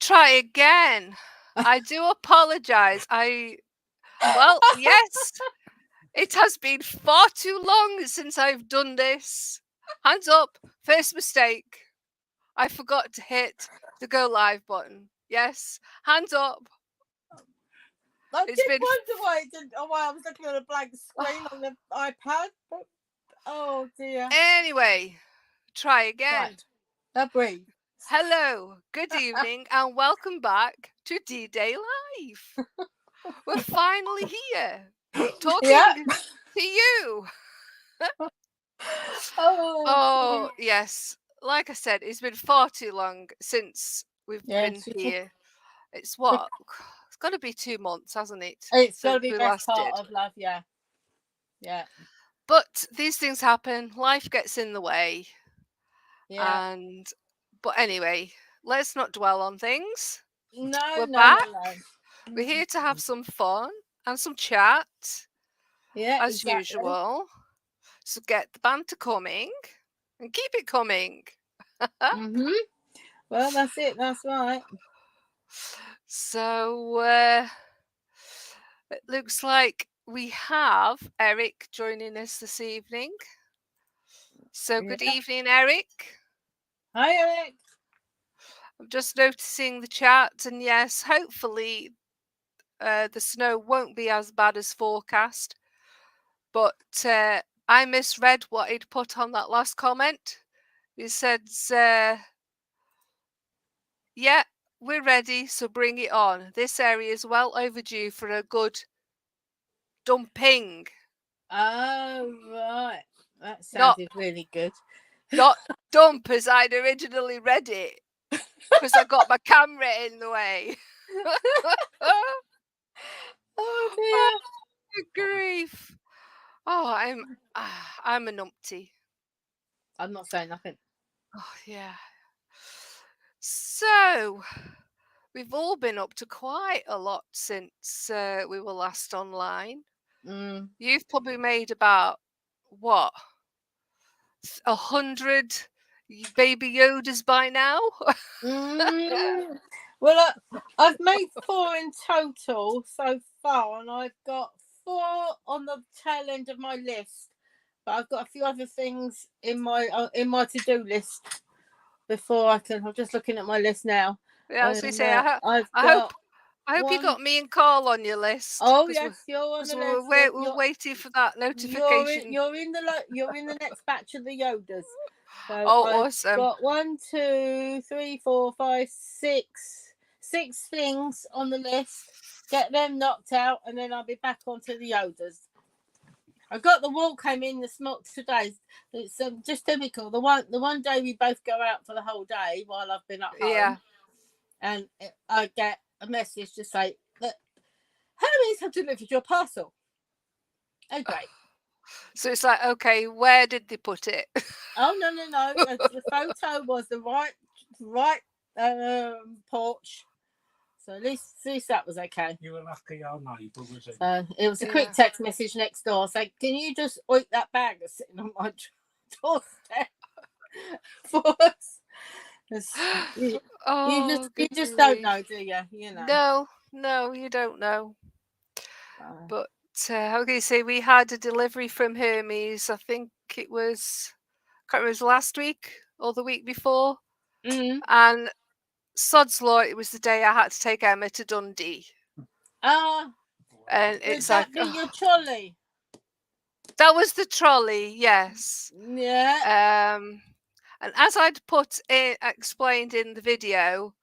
try again. I do apologize. Well, yes, it has been far too long since I've done this. Hands up, first mistake. I forgot to hit the go live button. Yes, hands up. I It's did been wonder why it didn't. Oh, why I was looking at a blank screen on the iPad. Oh dear. Anyway, try again. Right. Now breathe. Hello, good evening, and welcome back to D-Day Live. We're finally here, Yeah. talking to you. Oh. Oh, yes. Like I said, it's been far too long since we've been Yes. here. It's what? It's got to be 2 months, hasn't it? It's got to Since be we best last part did. of love. Yeah. Yeah. But these things happen. Life gets in the way. Yeah. But anyway, let's not dwell on things. No. We're No. back. No. No. We're here to have some fun and some chat, Yeah. as Exactly. usual. So get the banter coming and keep it coming. Mhm. Well, that's it. That's right. So it looks like we have Eric joining us this evening. So good Yeah. evening, Eric. Hi, Eric. I'm just noticing the chat, and yes, hopefully the snow won't be as bad as forecast. But I misread what he'd put on that last comment. He said, yeah, we're ready, so bring it on. This area is well overdue for a good dumping. Oh, right. That Not sounded really good. not dump as I'd originally read it, because I got my camera in the way. Oh Oh, dear. good grief. Oh, I'm a numpty. I'm not saying nothing. Oh, yeah. So, we've all been up to quite a lot since we were last online. Mm. You've probably made about, what, 100 baby Yodas by now? Mm. Well, I've made 4 in total so far, and I've got 4 on the tail end of my list. But I've got a few other things in my to-do list before I can. I'm just looking at my list now. Yeah, I was going to say, I've I got hope you one. got me and Carl on your list, Oh because yes, you're on the list. we're waiting for that notification. You're in the next batch of the Yodas. So Oh, I've awesome. got 1, 2, 3, 4, 5, 6 things on the list. Get them knocked out, and then I'll be back onto the Yodas. I got the wall came in the smoke today. It's just typical. The one day we both go out for the whole day while I've been at home, Yeah. and I get a message to say that Hermes have delivered your parcel. Oh great. So it's like, okay, where did they put it? Oh no. The photo was the right porch. So at least that was okay. You were lucky our neighbour was in. So it was a quick text message next door saying, "Can you just oink that bag that's sitting on my doorstep for us?" You just don't know, do you? You know. No, you don't know. But how can you say, we had a delivery from Hermes, I think it was, I can't remember, it was last week or the week before. Mm. And sod's law, it was the day I had to take Emma to Dundee. And it's would that be your trolley? That was the trolley, yes. Yeah. And as I'd explained in the video,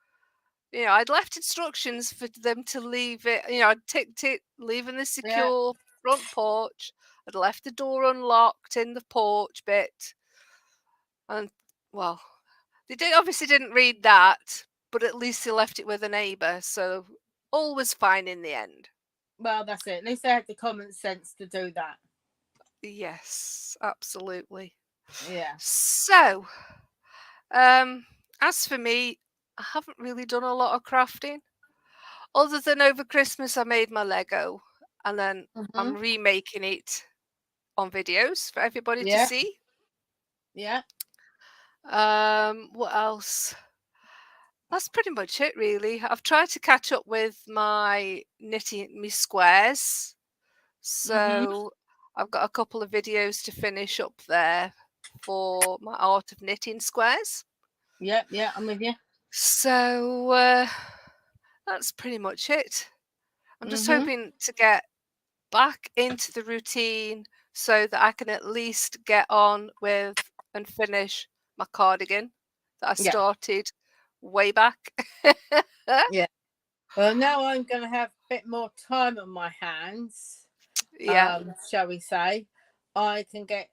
I'd left instructions for them to leave it. I'd ticked it, leaving the secure front porch. I'd left the door unlocked in the porch bit. And, well, they obviously didn't read that, but at least they left it with a neighbour. So all was fine in the end. Well, that's it. At least they had the common sense to do that. Yes, absolutely. Yeah. So, as for me, I haven't really done a lot of crafting. Other than over Christmas, I made my Lego, and then I'm remaking it on videos for everybody to see. Yeah. What else? That's pretty much it, really. I've tried to catch up with my knitting, my squares. So I've got a couple of videos to finish up there for my art of knitting squares. Yeah, I'm with you. So that's pretty much it. I'm just hoping to get back into the routine so that I can at least get on with and finish my cardigan that I started way back. Yeah. Well, now I'm going to have a bit more time on my hands. Yeah. Shall we say? I can get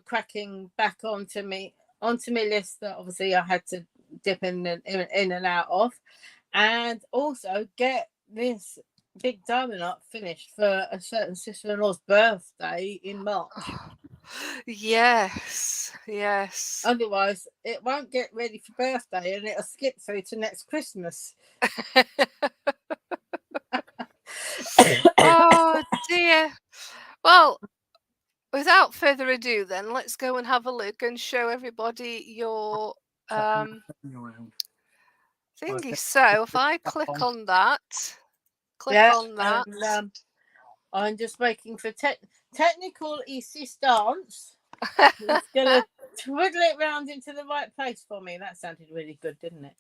cracking back onto my list that obviously I had to dip in and out of, and also get this big diamond art finished for a certain sister-in-law's birthday in March. Yes. Otherwise, it won't get ready for birthday, and it'll skip through to next Christmas. Oh dear. Well, without further ado, then let's go and have a look and show everybody your Around. thingy. So if I click on that, And, I'm just waiting for technical assistance. He's gonna twiddle it round into the right place for me. That sounded really good, didn't it?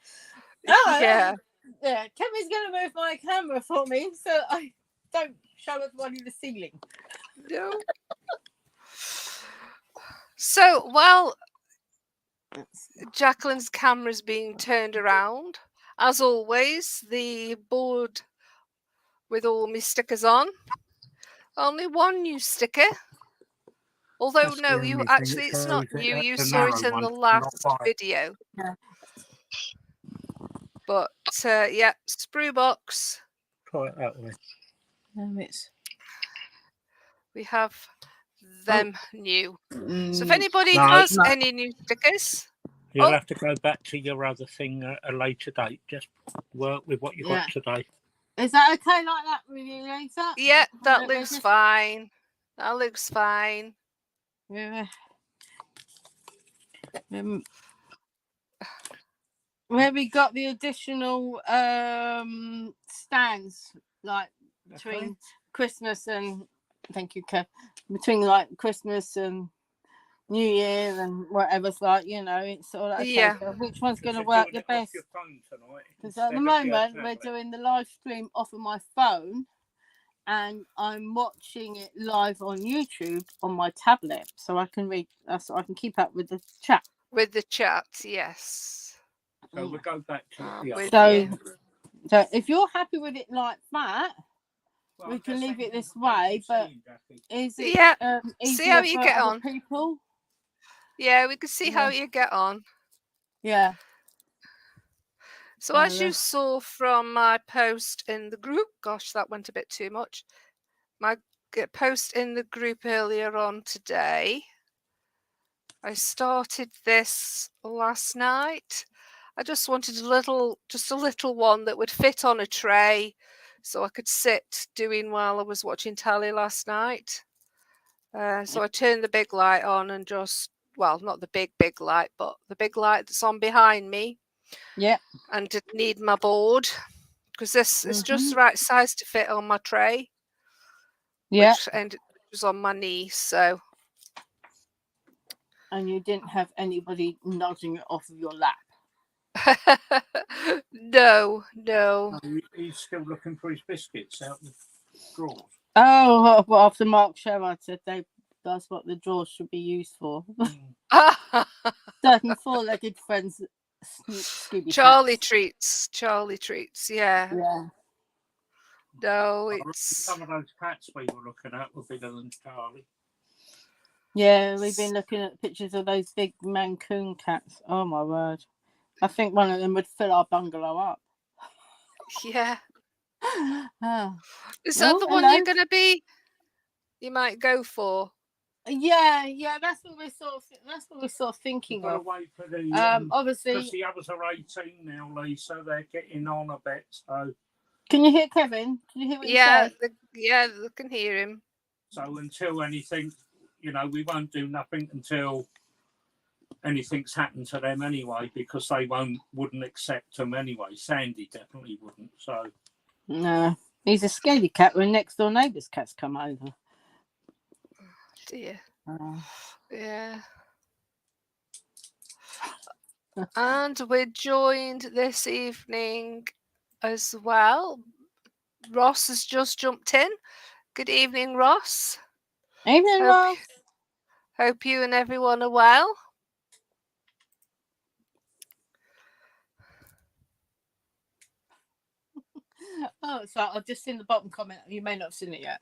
Oh, yeah. Kevin's gonna move my camera for me so I don't show everybody the ceiling. No. So while Jacqueline's camera's being turned around, as always, the board with all my stickers on. Only one new sticker. Although, no, you actually, it's not new. You saw it in the last video. Yeah. But, yeah, sprue box. Try it that way. We have them new. So if anybody has any new stickers... You'll have to go back to your other thing at a later date. Just work with what you got today. Is that okay like that with you, Lisa? Yeah, that looks fine. That looks fine. Where we got the additional stands, like between Christmas and between like Christmas and New Year and whatever's like, it's all okay. Yeah. So which one's going to work the best? Because at the moment we're doing the live stream off of my phone, and I'm watching it live on YouTube on my tablet, so I can so I can keep up with the chat. With the chat, yes. So we'll go back to so if you're happy with it like that, we can leave it this way. But is it see how you get on? People? Yeah, we can see how you get on. Yeah. So as you saw from my post in the group, gosh, that went a bit too much. My post in the group earlier on today, I started this last night. I just wanted a little one that would fit on a tray, so I could sit doing while I was watching telly last night. So I turned the big light on and not the big light, but the big light that's on behind me. Yeah. And didn't need my board because this is just the right size to fit on my tray. Yeah. Which was on my knee, so. And you didn't have anybody nudging it off of your lap. No. He's still looking for his biscuits out the drawers. Oh, well, after Mark Sherrod said that's what the drawers should be used for. Certain four-legged friends, Charlie treats, yeah. Yeah. No, it's some of those cats we were looking at were bigger than Charlie. Yeah, we've been looking at pictures of those big Mancoon cats. Oh my word! I think one of them would fill our bungalow up. Yeah. Is that the one you're gonna be? You might go for. Yeah, that's what we're sort of thinking of. Wait for the, obviously, because the others are 18 now, Lisa. They're getting on a bit. So. Can you hear Kevin? Can you hear what he said? Yeah, I can hear him. So until anything, we won't do nothing until anything's happened to them anyway, because they wouldn't accept them anyway. Sandy definitely wouldn't. So no, he's a scaredy cat when next door neighbour's cats come over. Dear. Oh. Yeah. And we're joined this evening as well. Ross has just jumped in. Good evening, Ross. Evening, Ross. Hope you and everyone are well. Oh, so I've just seen the bottom comment. You may not have seen it yet.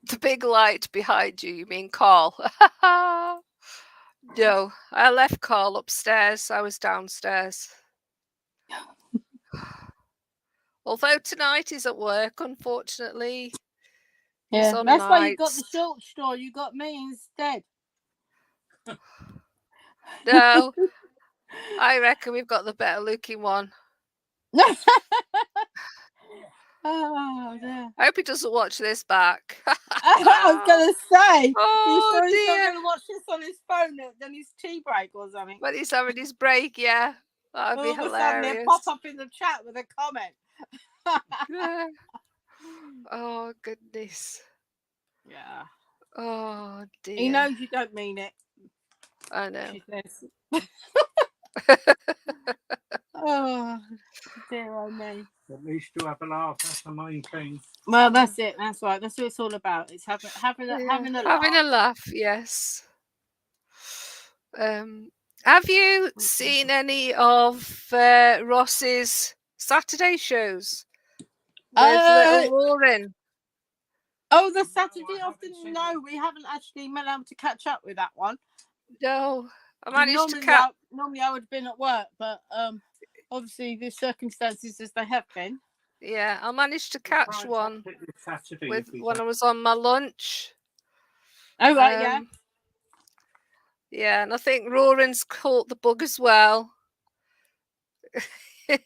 The big light behind you mean Carl? No, I left Carl upstairs. I was downstairs. Although tonight he's at work, unfortunately. Yeah, that's why you got the short straw. You got me instead. No, I reckon we've got the better looking one. Oh, dear. I hope he doesn't watch this back. I was going to say, oh, sure he's dear. not going to watch this on his phone then his tea break or something. When he's having his break, yeah. That would be hilarious. Sudden pop up in the chat with a comment. Yeah. Oh, goodness. Yeah. Oh, dear. He knows you don't mean it. I know. She says. Oh, dear old me. at least you have a laugh. That's the main thing. Well, that's it. That's right. That's what it's all about. It's having a laugh. Having a laugh, yes. Have you seen any of Ross's Saturday shows with little Lauren? Oh, the Saturday afternoon. No, we haven't actually been able to catch up with that one. No, I managed to catch. Normally, I would have been at work, but obviously the circumstances as they have been. Yeah, I managed to catch one when I was on my lunch. Oh right, yeah. Yeah, and I think Roran's caught the bug as well. He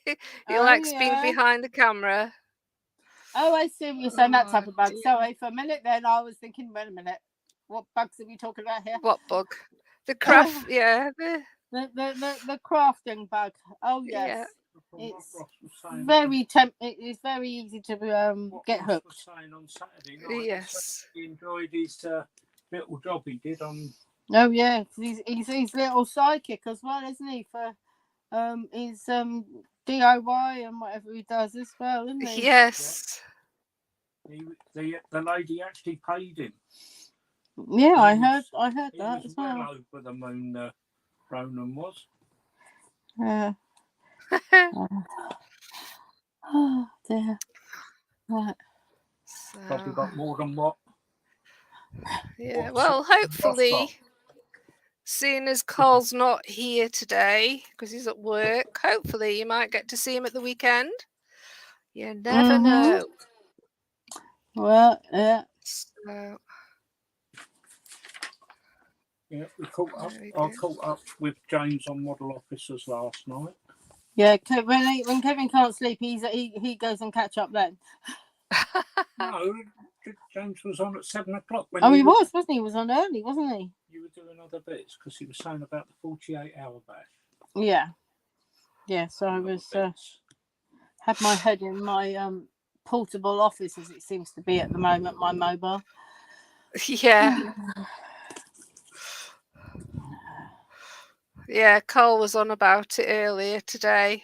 likes being behind the camera. Oh, I see what you're saying. That type of bug. Dear. Sorry, for a minute then I was thinking, wait a minute, what bugs are we talking about here? What bug? The craft, yeah. The crafting bug. Oh yes. Yeah. It's it is very easy to get hooked. On Saturday night, yes. He enjoyed his little job he did on. Oh yeah, he's little sidekick as well, isn't he? For his DIY and whatever he does as well, isn't he? Yes. The lady actually paid him. Yeah, I heard that was as well. Well over the moon, Ronan was. Yeah. Oh dear. Right. Probably got more than what. Yeah. Well, hopefully, seeing as Carl's not here today because he's at work, hopefully you might get to see him at the weekend. You never know. Well, yeah. So. Yeah, we caught up. I caught up with James on Model Officers last night. Yeah, when Kevin can't sleep, he goes and catch up then. No, James was on at 7 o'clock. He was, wasn't he? He was on early, wasn't he? You were doing other bits because he was saying about the 48-hour bash. Yeah. Yeah, so I was had my head in my portable office, as it seems to be at the moment, my mobile. Yeah. Yeah, Carl was on about it earlier today.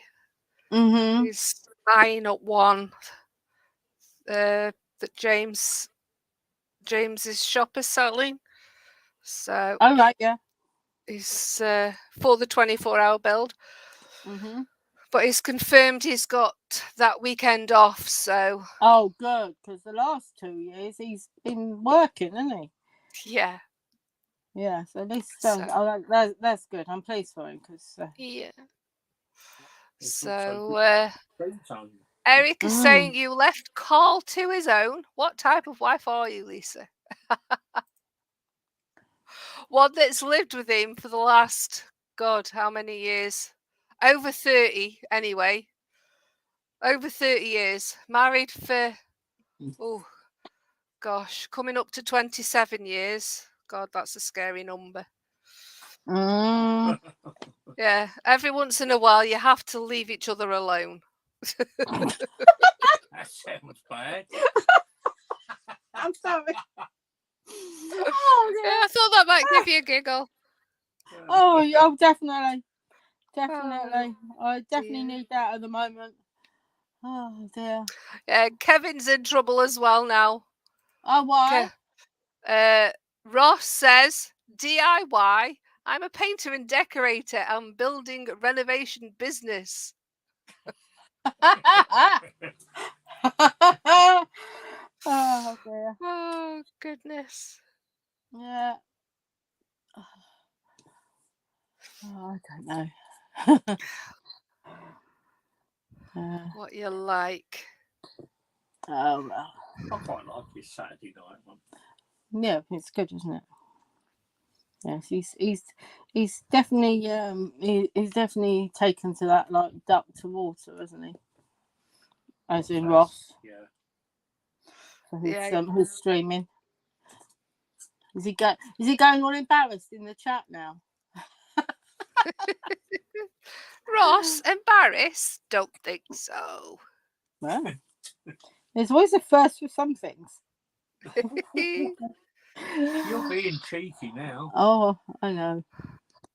Mm-hmm. He's eyeing up one that James's shop is selling. So oh right, yeah. He's for the 24-hour build. Mm-hmm. But he's confirmed he's got that weekend off, so oh good, because the last 2 years he's been working, hasn't he? Yeah. Yeah, so at least that's good. I'm pleased for him because yeah. So Eric is saying you left Carl to his own. What type of wife are you, Lisa? One that's lived with him for the last, God, how many years? Over 30, anyway. Over 30 years. Married for, gosh, coming up to 27 years. God, that's a scary number. Mm. Yeah, every once in a while you have to leave each other alone. That sounds bad. I'm sorry. Oh, Yeah, dear. I thought that might give you a giggle. Oh, definitely. Oh, I definitely dear. need that at the moment. Oh, dear. Yeah, Kevin's in trouble as well now. Oh, why? Ross says, DIY. I'm a painter and decorator. I'm building a renovation business. Oh, dear. Oh, goodness. Yeah. Oh, I don't know. What you like. Oh, well. I quite like his Saturday night one. Yeah, it's good, isn't it? Yes, he's definitely he's definitely taken to that like duck to water, isn't he? As in Ross. Yeah. For Yeah. his streaming. Is he going all embarrassed in the chat now? Ross, embarrassed? Don't think so. Well, there's always a first for some things. You're being cheeky now. Oh, I know.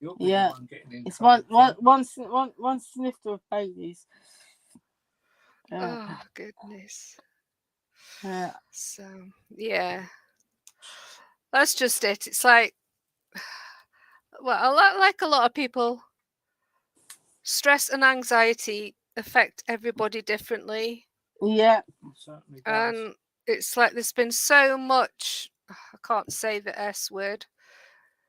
You're the Yeah, one getting in it's trouble. one snifter of Bailey's. Oh, goodness. Yeah. So, yeah. That's just it. It's like, well, like a lot of people, stress and anxiety affect everybody differently. Yeah. It certainly does. And it's like there's been so much, I can't say the S word,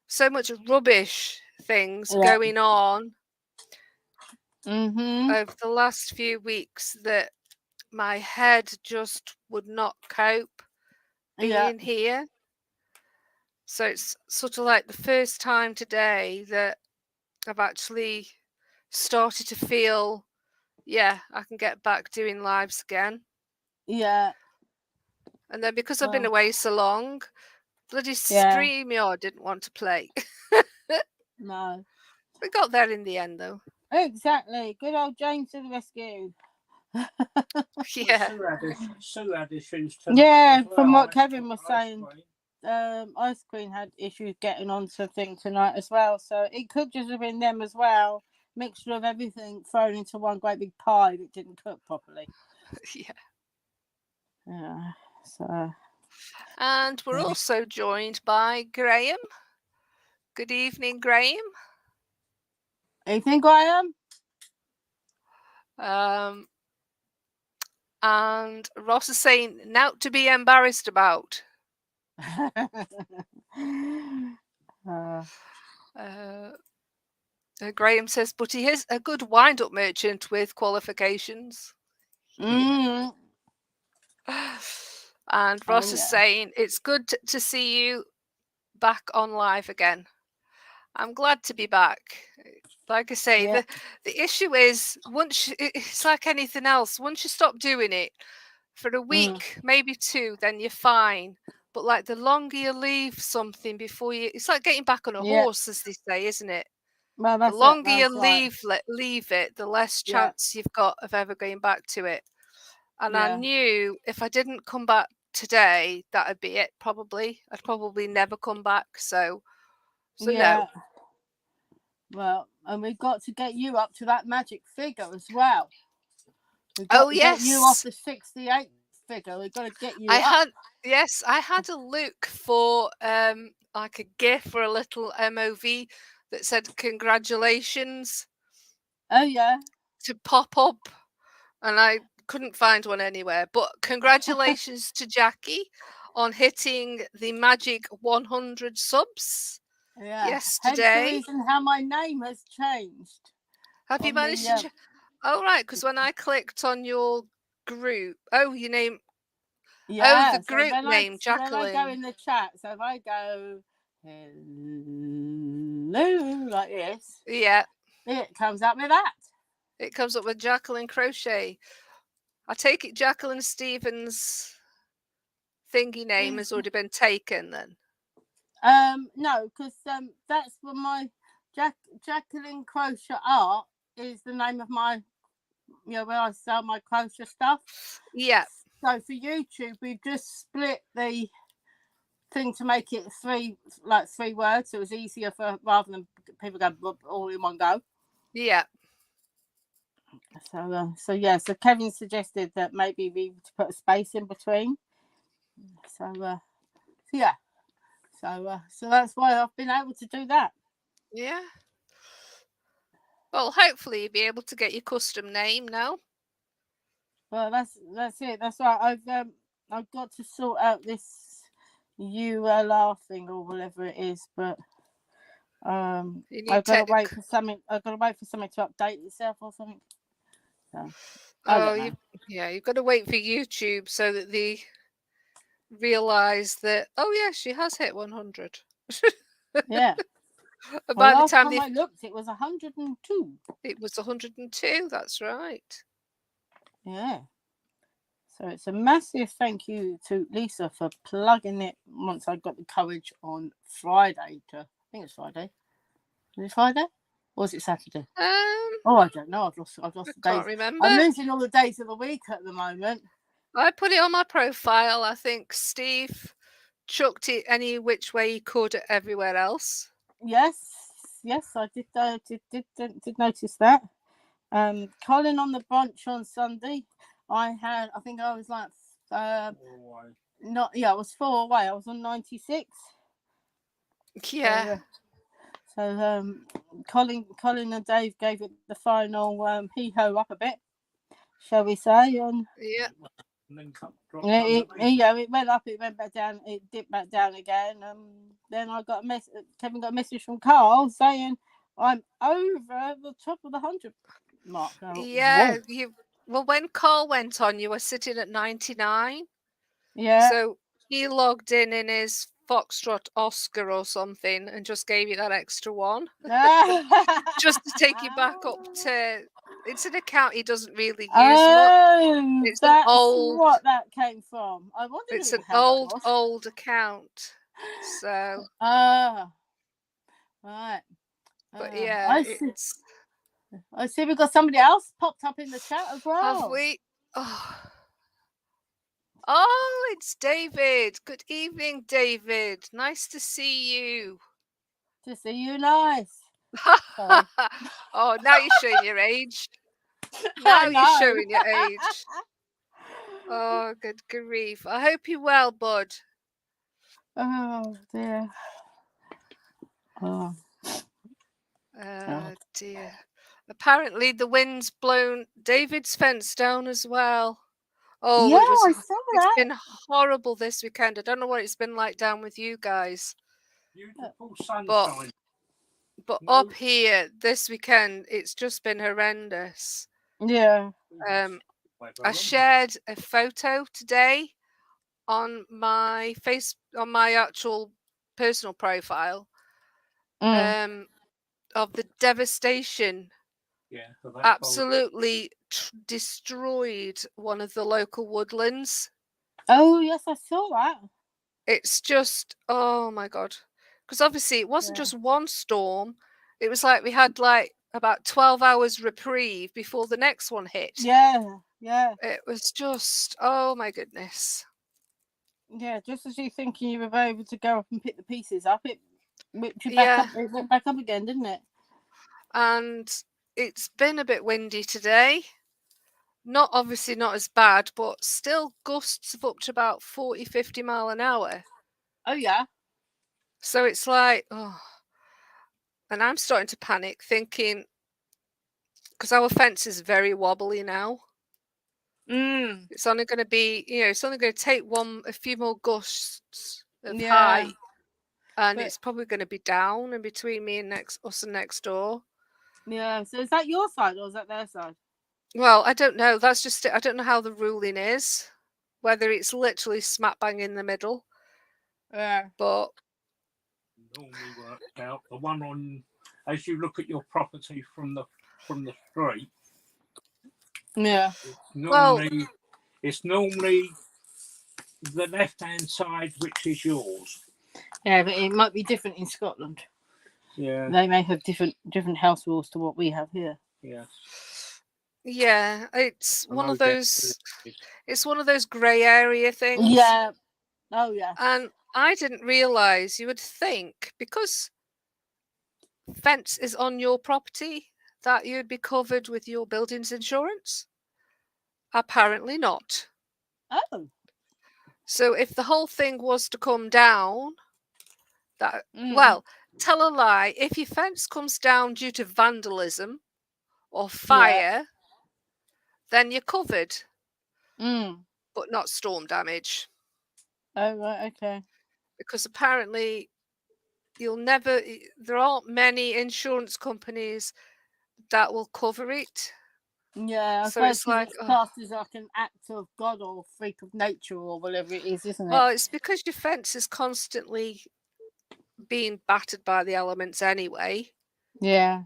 so much rubbish things going on over the last few weeks that my head just would not cope being here. So it's sort of like the first time today that I've actually started to feel, yeah, I can get back doing lives again. Yeah. And then because I've been away so long, bloody StreamYard didn't want to play. No. We got there in the end, though. Exactly. Good old James to the rescue. Yeah. Sue had issues tonight. Yeah, as well. from what Kevin was saying. Ice Queen had issues getting onto thing tonight as well. So it could just have been them as well. Mixture of everything thrown into one great big pie that didn't cook properly. Yeah. Yeah. So. And we're also joined by Graham. Good evening, Graham. Evening, Graham. And Ross is saying, now to be embarrassed about. Graham says, but he is a good wind-up merchant with qualifications. Mm. And Ross is saying, it's good to see you back on live again. I'm glad to be back. Like I say, the issue is, it's like anything else. Once you stop doing it for a week, maybe two, then you're fine. But like the longer you leave something before it's like getting back on a horse, as they say, isn't it? Well, the longer you leave it, the less chance you've got of ever going back to it. And I knew if I didn't come back today, that'd be it. Probably, I'd probably never come back. So no. Well, and we've got to get you up to that magic figure as well. We've got to get you off the 68 figure. We've got to get you up. I had a look for like a GIF or a little MOV that said congratulations. Oh yeah. To pop up, and I couldn't find one anywhere. But congratulations to Jackie on hitting the magic 100 subs. Yesterday. Hence the reason how my name has changed. Have you managed to? Oh right, because when I clicked on your group, your name. Yeah. Oh, the group name, Jacqueline. When I go in the chat, so if I go hello like this, it comes up with that. It comes up with Jacqueline Crochet. I take it Jacqueline Stevens thingy name has already been taken then? No, because that's for my Jacqueline Crochet Art is the name of my, where I sell my crochet stuff. Yeah. So for YouTube, we've just split the thing to make it three words, so it was easier for rather than people go all in one go. Yeah. So Kevin suggested that maybe we put a space in between. So that's why I've been able to do that. Yeah. Well, hopefully you'll be able to get your custom name now. Well, that's it. That's right. I've got to sort out this ULR thing or whatever it is, but I've got to wait for something. I've got to wait for something to update itself or something. So, you've got to wait for YouTube so that they realise that, oh yeah, she has hit 100. Yeah. By the last time I looked, it was 102. It was 102. That's right. Yeah. So it's a massive thank you to Lisa for plugging it once I got the courage on Friday. I think it's Friday. Was it Friday? Or was it Saturday? I don't know. I've lost the days. Can't remember. I'm losing all the days of the week at the moment. I put it on my profile. I think Steve chucked it any which way he could everywhere else. Yes, I did notice that. Colin on the brunch on Sunday. I think I was like I was 4 away. I was on 96. Yeah. So Colin and Dave gave it the final hee-ho up a bit, shall we say? And yeah. It went up, it went back down, it dipped back down again. Then I got Kevin got a message from Carl saying I'm over the top of the 100 mark. Yeah, well, when Carl went on, you were sitting at 99. Yeah. So he logged in his Foxtrot Oscar or something and just gave you that extra one. Just to take you back up to... It's an account he doesn't really use much. It's That's what that came from. I wondered. It's an old account. So. Right. But yeah, I see we've got somebody else popped up in the chat as well. Have we? Oh, it's David. Good evening, David. Nice to see you. To see you, nice. Oh, now you're showing your age. Now you're showing your age. Oh, good grief. I hope you're well, bud. Oh, dear. Oh. Dear. Apparently the wind's blown David's fence down as well. Oh, yeah, I saw that. It's been horrible this weekend. I don't know what it's been like down with you guys. Beautiful sunshine. But up here this weekend, it's just been horrendous. Yeah. I shared a photo today on my actual personal profile of the devastation. Yeah, absolutely destroyed one of the local woodlands. Oh yes, I saw that. It's just, oh my god, because obviously it wasn't just one storm. It was like we had like about 12 hours reprieve before the next one hit. Yeah. It was just, oh my goodness. Yeah, just as you thinking you were able to go up and pick the pieces up, it whipped you back up. It went back up again, didn't it? And it's been a bit windy today. Obviously not as bad, but still gusts of up to about 40, 50 mile an hour. Oh yeah. So it's like, and I'm starting to panic, thinking, because our fence is very wobbly now. It's only going to be, it's only going to take a few more gusts of height, and it's probably going to be down in between me and us and next door. Yeah. So is that your side or is that their side? Well, I don't know. That's just it. I don't know how the ruling is, whether it's literally smack bang in the middle. Yeah. But normally worked out the one on, as you look at your property from the street. Yeah. It's normally the left-hand side, which is yours. Yeah, but it might be different in Scotland. Yeah, They may have different house rules to what we have here. yeah. Yeah, it's I one know of those. definitely is. It's one of those grey area things. Yeah. Oh yeah. And I didn't realise. You would think because fence is on your property that you'd be covered with your buildings insurance. Apparently not. Oh. So if the whole thing was to come down, that Mm. well, tell a lie. If your fence comes down due to vandalism or fire, then you're covered, Mm. but not storm damage. Oh right. Okay. Because apparently there aren't many insurance companies that will cover it. Yeah, I So suppose it's 'cause like, it's classed as like an act of God or freak of nature or whatever it is, isn't it? well, it's because your fence is constantly being battered by the elements anyway. Yeah.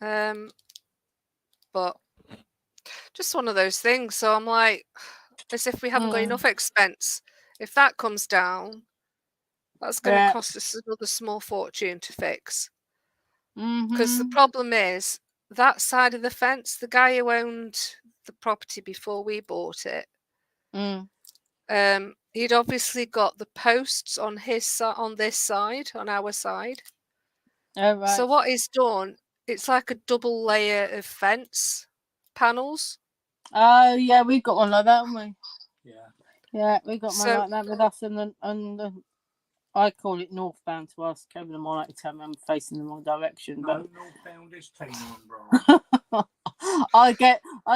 But just one of those things. So I'm like, as if we haven't got enough expense. If that comes down, that's going to cost us another small fortune to fix. Because the problem is that side of the fence, the guy who owned the property before we bought it, he'd obviously got the posts on on this side, on our side. Oh right. So what he's done, it's like a double layer of fence panels. Oh yeah, we've got one like that, haven't we? Yeah. Yeah, we got one So- like that with us and the I call it northbound to us. Kevin and I like to tell me I'm facing the wrong direction, No, but northbound is Tamar and Brian. I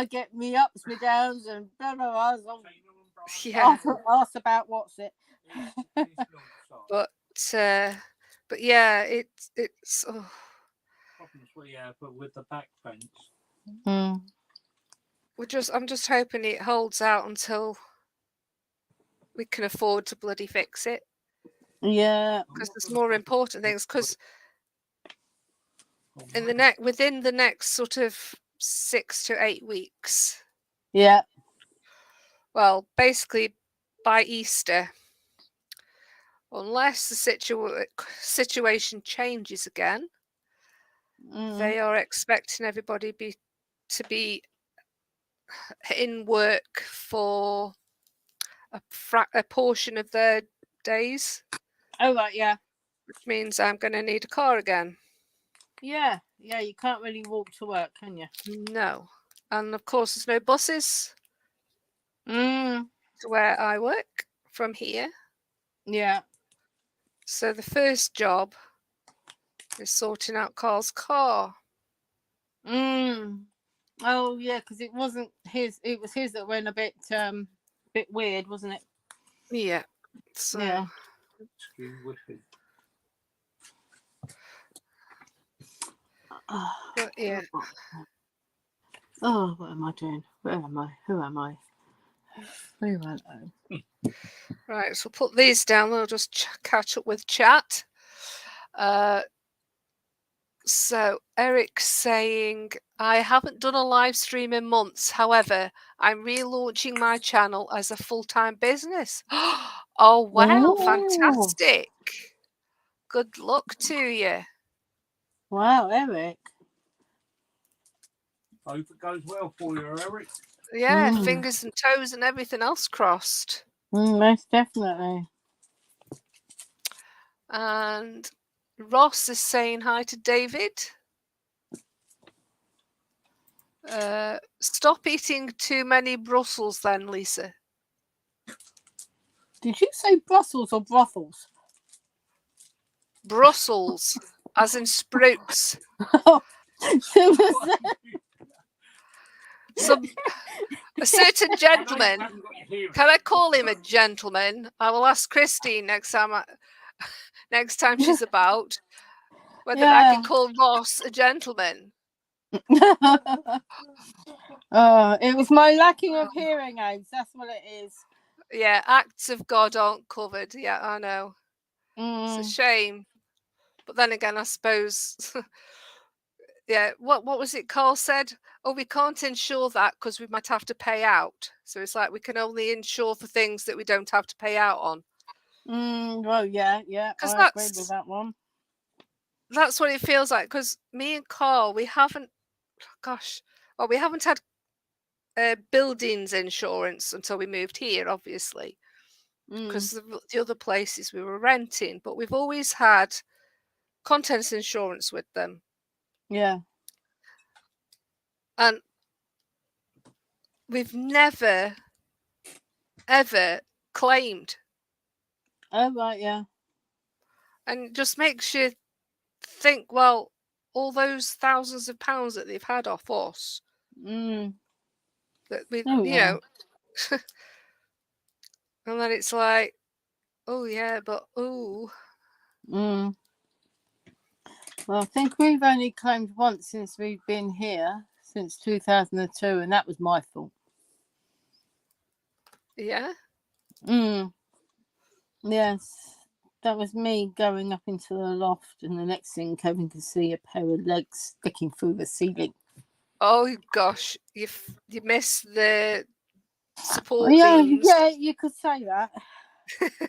get me ups, me downs, and blah blah blah. Tamar and Brian. Yeah. Ask about what's it. It's north side. But yeah, it's Problems we have with the back fence. I'm just hoping it holds out until we can afford to bloody fix it. Yeah. Because there's more important things. Because within the next sort of 6 to 8 weeks. Yeah. Well, basically by Easter, unless the situation changes again, they are expecting everybody to be in work for a portion of their days. Oh right, yeah. Which means I'm going to need a car again. Yeah, you can't really walk to work, can you? No. And of course, there's no buses to where I work from here. Yeah. So the first job is sorting out Carl's car. Oh yeah, because it wasn't his. It was his that went a bit weird, wasn't it? Yeah. So, yeah. But yeah. Oh, what am I doing? Where am I? Who am I? Where am I? Right, so we'll put these down. We'll just catch up with chat. So Eric's saying, I haven't done a live stream in months. However, I'm relaunching my channel as a full-time business. Oh, wow. Ooh. Fantastic. Good luck to you. Wow, Eric. Hope it goes well for you, Eric. Yeah, fingers and toes and everything else crossed. Most definitely. And Ross is saying hi to David. Stop eating too many Brussels then, Lisa. Did you say Brussels or brothels? Brussels, as in sprouts. A certain gentleman. Can I call him a gentleman? I will ask Christine next time she's about whether I can call Ross a gentleman. It was my lacking of hearing aids. That's what it is. Yeah, acts of God aren't covered. Yeah, I know. It's a shame. But then again, I suppose. Yeah, what was it Carl said? oh, we can't insure that because we might have to pay out. So it's like we can only insure for things that we don't have to pay out on. Well, yeah, Because I agree with that one. That's what it feels like. Because me and Carl, we haven't had buildings insurance until we moved here, obviously, because the other places we were renting. But we've always had contents insurance with them. Yeah. And we've never, ever claimed. Oh, right, yeah. And it just makes you think, well, all those thousands of pounds that they've had off us, that we, know, and then it's like, oh yeah, but Well, I think we've only claimed once since we've been here, since 2002, and that was my fault. Yeah. Yes, that was me going up into the loft, and the next thing Kevin could see a pair of legs sticking through the ceiling. Oh gosh, you missed the support beams. beams. Yeah, you could say that. Wasn't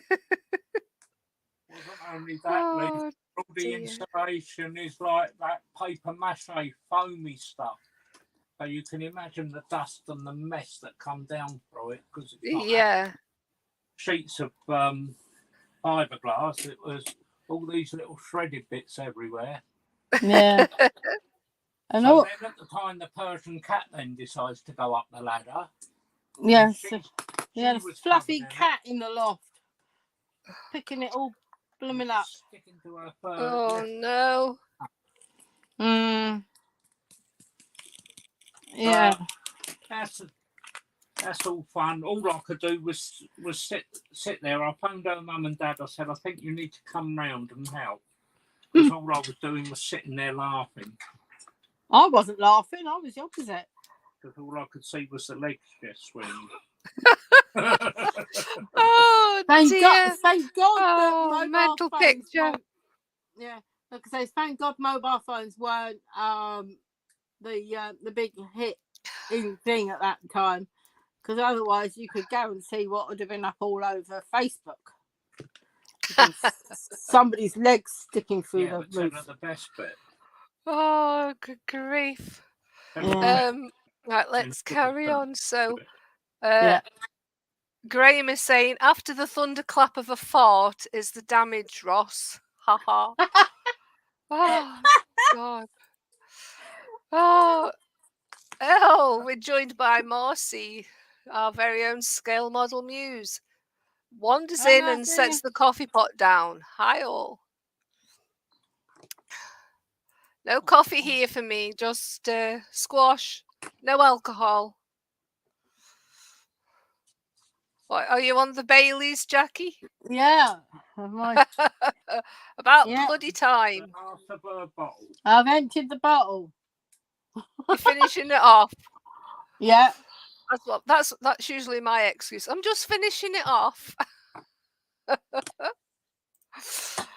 only that, all the insulation is like that paper mache foamy stuff. So you can imagine the dust and the mess that come down through it, because it's not sheets of fiberglass. It was all these little shredded bits everywhere. Yeah. And so then at the time the Persian cat then decides to go up the ladder. Yes. She had a fluffy cat in the loft, picking it all blooming up. Sticking to her fur. Oh no. Yeah. That's all fun. All I could do was sit there. I phoned her mum and dad. I said, I think you need to come round and help. Because all I was doing was sitting there laughing. I wasn't laughing. I was the opposite. Because all I could see was the legs just swinging. Oh dear. Thank God that mobile mental phones picture. Yeah, because thank God mobile phones weren't the big hit thing at that time. Because otherwise, you could guarantee what would have been up all over Facebook. Somebody's legs sticking through the roof. The best bit. Oh, good grief. Right, let's carry on. So, Graham is saying, after the thunderclap of a fart is the damage, Ross. Ha ha. Oh, God. Oh, we're joined by Marcy, our very own scale model muse. Wanders in and sets the coffee pot down. Hi, all. No coffee here for me, just squash. No alcohol. What, are you on the Baileys, Jackie? Yeah. About bloody time. I've emptied the bottle. You're finishing it off. Yeah. That's usually my excuse. I'm just finishing it off.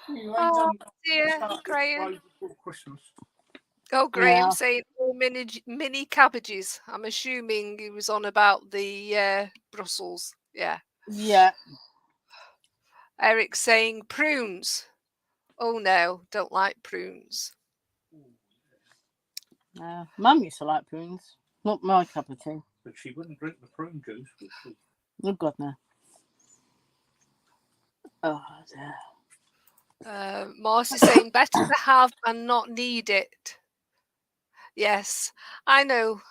Oh dear, Graham. Oh, Graham saying all mini cabbages. I'm assuming he was on about the Brussels. Yeah. Yeah. Eric saying prunes. Oh no, don't like prunes. Mum used to like prunes. Not my cup of tea. But she wouldn't drink the prune juice, would she? Oh God, no. Oh dear. Marcy saying better to have and not need it. Yes, I know.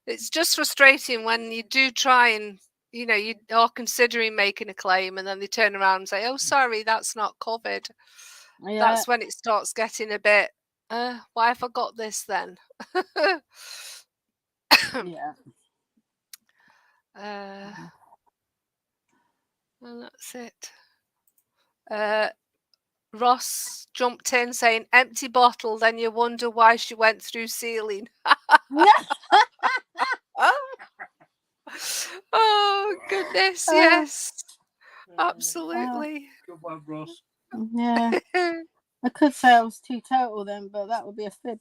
It's just frustrating when you do try and, you are considering making a claim and then they turn around and say, oh, sorry, that's not covered. Yeah. That's when it starts getting a bit, why have I got this then? Yeah. And that's it. Ross jumped in saying, empty bottle, then you wonder why she went through ceiling. Oh, goodness, yes. Absolutely. Good one, Ross. Yeah. I could say I was too total then, but that would be a fib.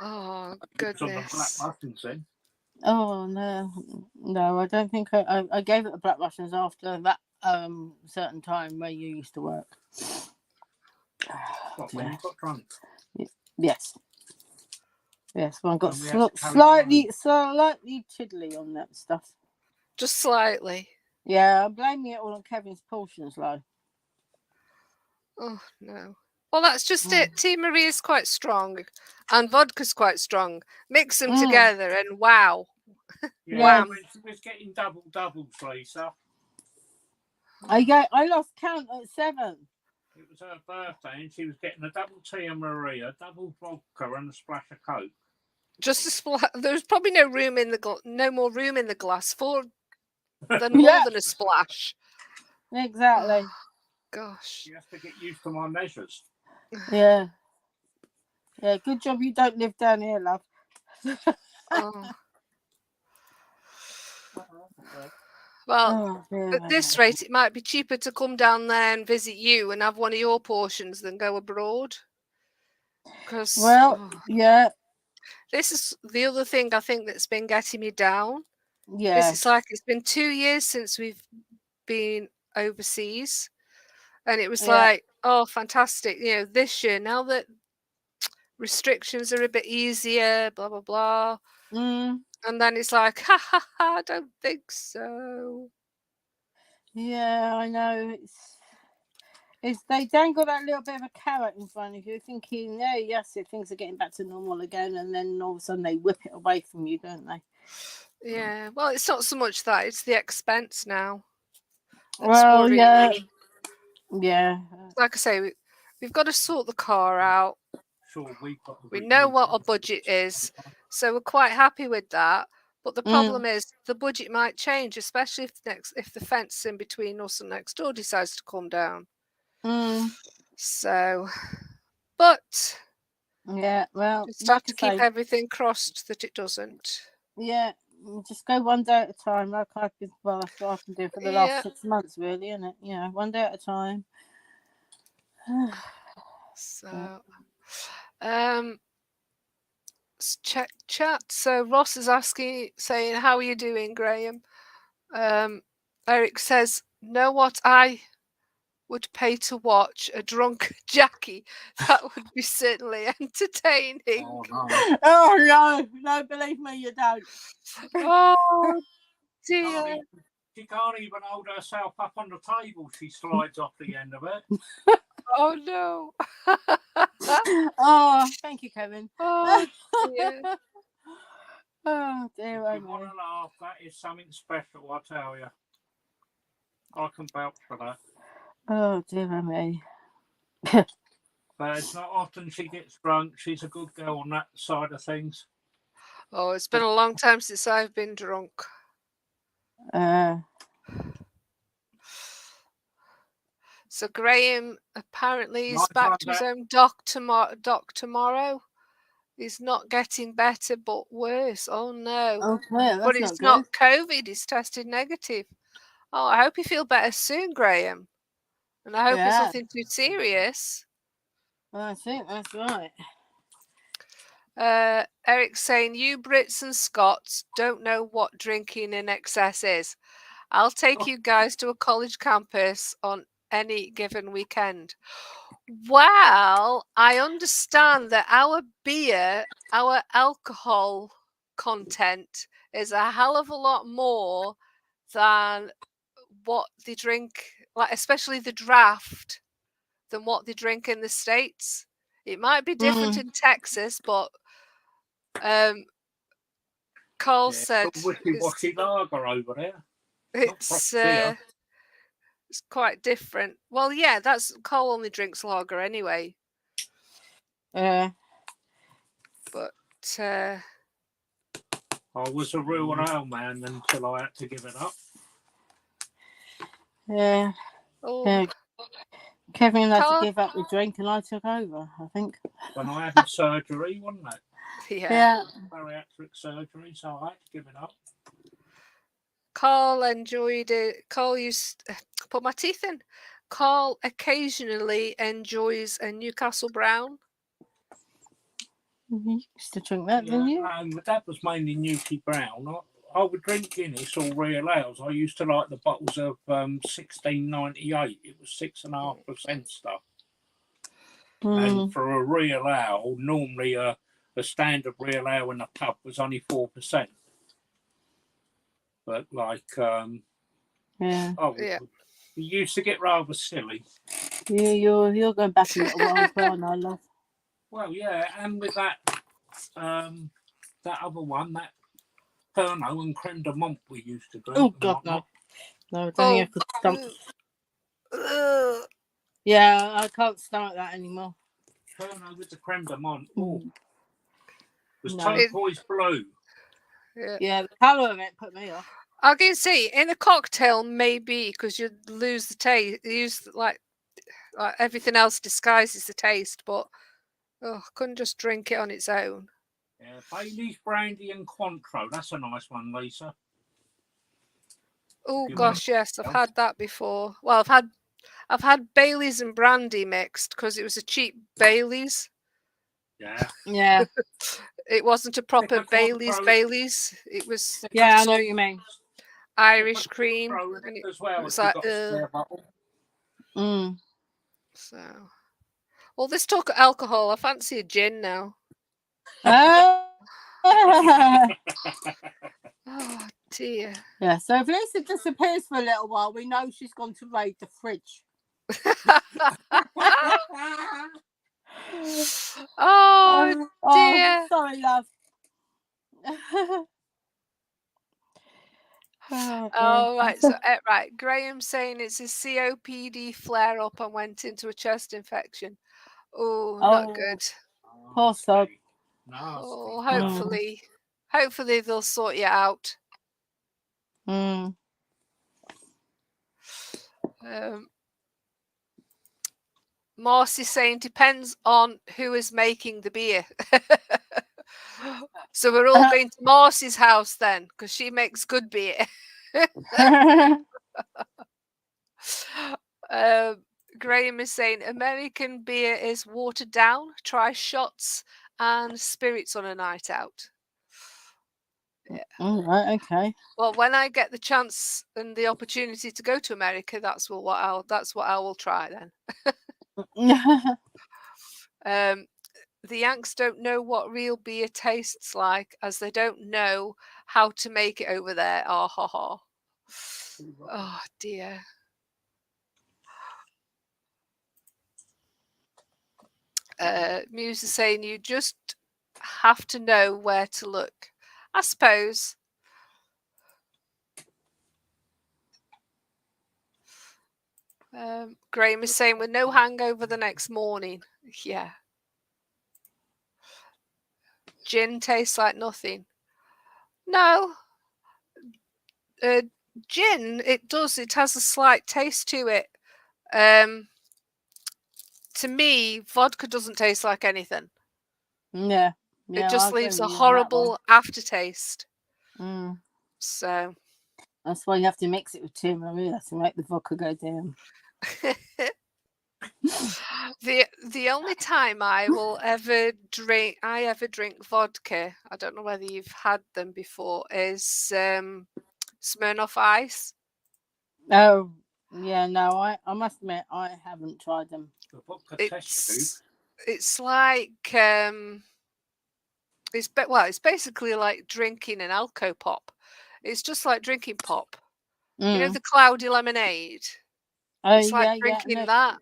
Oh, It's on the black goodness. Russians then. Oh no, I don't think I gave it the Black Russians after that certain time where you used to work. What, when you got drunk? Yes. Yes, one got And we had to carry slightly tiddly on that stuff. Just slightly. Yeah, I'm blaming it all on Kevin's portions, though. Oh, no. Well, that's just it. Tea Marie is quite strong and vodka's quite strong. Mix them together and wow. Yeah, Wham. when she was getting doubles, Lisa. I lost count at 7. It was her birthday and she was getting a double Tia Maria, double vodka and a splash of Coke. Just a splash. There's probably no room in the no more room in the glass for than more than a splash. Exactly. Oh, gosh. You have to get used to my measures. Yeah. Yeah, good job you don't live down here, love. Oh. Well, at this rate, it might be cheaper to come down there and visit you and have one of your portions than go abroad. Because, yeah. This is the other thing I think that's been getting me down. Yeah. It's like it's been 2 years since we've been overseas. And it was like, oh, fantastic. You know, this year, now that restrictions are a bit easier, blah, blah, blah. And then it's like, ha, ha, ha, I don't think so. Yeah, I know. It's they dangle that little bit of a carrot in front of you, thinking, "Yeah, yes, if things are getting back to normal again," and then all of a sudden they whip it away from you, don't they? Yeah. Well, it's not so much that; it's the expense now. Well, yeah. Like I say, we've got to sort the car out. Sure, we know what our budget is, so we're quite happy with that. But the problem is the budget might change, especially if the fence in between us and next door decides to come down. So, but yeah, well, just have to keep everything crossed that it doesn't. Yeah, just go one day at a time, like I've been. Well, that's what I've been doing for the last 6 months, really, isn't it? You know, one day at a time. So, chat. So Ross is saying, "How are you doing, Graham?" Eric says, "Know what I would pay to watch a drunk Jackie? That would be certainly entertaining." Oh no, believe me, you don't. Oh dear. She can't even hold herself up on the table. She slides off the end of it. Oh no. Oh, thank you, Kevin. Oh dear. Oh dear. If you want to laugh, that is something special, I tell you. I can vouch for that. Oh dear me. But it's not often she gets drunk. She's a good girl on that side of things. Oh, it's been a long time since I've been drunk. So Graham apparently is back to his own doc tomorrow. He's not getting better, but worse. Oh no! Okay, but it's not COVID. He's tested negative. Oh, I hope you feel better soon, Graham. And I hope it's nothing too serious. I think that's right. Eric's saying, "You Brits and Scots don't know what drinking in excess is. I'll take you guys to a college campus on any given weekend." Well, I understand that our beer, our alcohol content is a hell of a lot more than what they drink, like especially the draft, than what they drink in the States. It might be different in Texas, but Carl said wishy-washy lager over there. It's quite different. Well, yeah, Carl only drinks lager anyway. Yeah. But I was a real ale man until I had to give it up. Yeah. Oh. Yeah. Kevin had to give up the drink and I took over, I think. When I had surgery, wasn't it? Yeah. Bariatric surgery, so I had to give it up. Carl enjoyed it. Carl used put my teeth in. Carl occasionally enjoys a Newcastle Brown. You used to drink that, didn't you? No, my dad was mainly Newquay Brown. I would drink Guinness or real ales. I used to like the bottles of 1698. It was 6.5% stuff. And for a real ale, normally a standard real ale in a pub was only 4%. But like, you used to get rather silly. Yeah, you're going back a little while as well, no, love. Well, yeah, and with that other one, that Pernod and Creme de Menthe we used to drink. Oh God, no! No, I don't think I could stomach. Yeah, I can't stomach that anymore. Pernod with the Creme de Menthe. It was turquoise blue. Yeah, the colour of it put me off. I can see in a cocktail maybe because you lose the taste. Use like everything else disguises the taste, but couldn't just drink it on its own. Yeah, Bailey's brandy and Cointreau. That's a nice one, Lisa. Oh gosh, yes, I've had that before. Well, I've had Bailey's and brandy mixed because it was a cheap Bailey's. Yeah. It wasn't a proper Bailey's. It was. Yeah, I know what you mean. Irish cream. And it was like. So, all this talk of alcohol, I fancy a gin now. Oh dear. Yeah, so if Lisa disappears for a little while, we know she's gone to raid the fridge. Oh dear. Sorry, love. Oh right, so right. Graham's saying it's a COPD flare up and went into a chest infection. Oh, not good. Poor sod. Oh, hopefully they'll sort you out. Marcy's saying depends on who is making the beer. So we're all going to Marcy's house then, because she makes good beer. Graham is saying American beer is watered down. Try shots and spirits on a night out. Yeah. Right. Okay. Well, when I get the chance and the opportunity to go to America, that's what I will try then. The Yanks don't know what real beer tastes like, as they don't know how to make it over there. Ah ha ha. Oh dear. Muse is saying you just have to know where to look. I suppose. Graham is saying with no hangover the next morning. Yeah. Gin tastes like nothing. No. Gin, it does. It has a slight taste to it. To me, vodka doesn't taste like anything. Yeah. It just leaves a horrible aftertaste. So that's why you have to mix it with turmeric to make the vodka go down. The only time I ever drink vodka, I don't know whether you've had them before, is Smirnoff Ice. Oh yeah, no, I must admit I haven't tried them. It's like it's basically like drinking an Alco Pop. It's just like drinking pop. You know the cloudy lemonade. It's like drinking that.